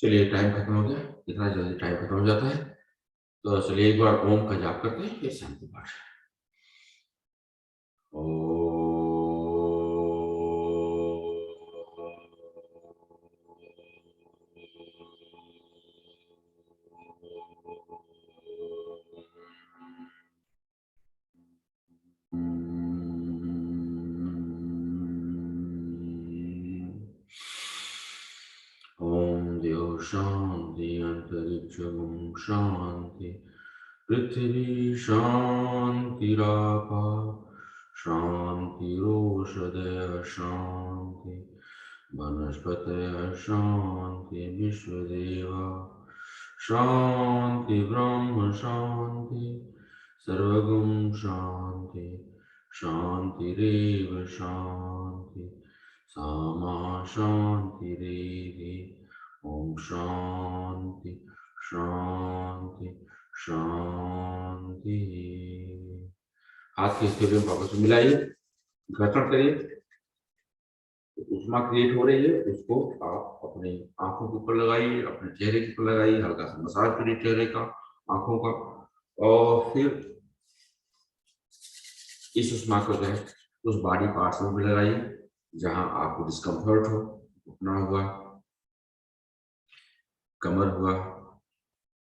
चलिए टाइम खत्म हो गया, इतना जल्दी टाइम खत्म हो जाता है। तो चलिए एक बार ओम का जाप करते हैं, फिर शांति पाठ। ओम देव शांति, अंतरिक्ष शांति, पृथ्वी शांतिरापा शांतिरोषधय शांति, वनस्पतयः शांति, विश्वदेवा शांति, ब्रह्म शांति, सर्वगुण शांति, शांतिरेव शांति, सामा शांतिरेधि। ओम शांति शांति शांति। हाथ की स्थिति में वापस मिलाइए, घर्षण करिए, उष्मा क्रिएट हो रही है, उसको आप अपनी आंखों के ऊपर लगाइए, अपने चेहरे के ऊपर लगाइए, हल्का सा मसाज करिए चेहरे का, आंखों का, और फिर इस उष्मा को जो है उस बॉडी पार्ट्स में भी लगाइए जहां आपको डिस्कम्फर्ट हो, घुटना हुआ, कमर हुआ,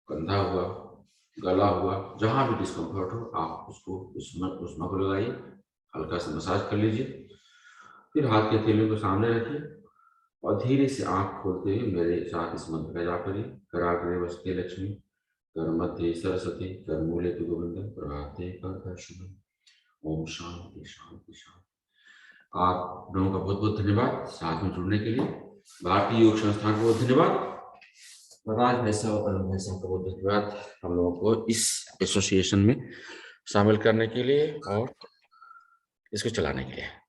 कंधा हुआ, गला हुआ, जहां भी डिस्कम्फर्ट हो आप उसको उष्मा को लगाइए, हल्का सा मसाज कर लीजिए। फिर हाथ के हथेलियों को सामने रखिए और धीरे से आंख खोलते हुए मेरे साथ इस मंत्र का जाप करिए। कराग्रे वसते लक्ष्मी, कर मध्य सरस्वती, कर मूले तु गोविंद, प्रभाते कर दर्शन। ओम शांति शांति शांति। आप लोगों का बहुत बहुत धन्यवाद साथ में जुड़ने के लिए। भारतीय योग संस्थान को बहुत धन्यवाद, राज भाई साहब और अरुण भाई साहब को बहुत धन्यवाद हम लोगों को इस एसोसिएशन में शामिल करने के लिए और इसको चलाने के लिए।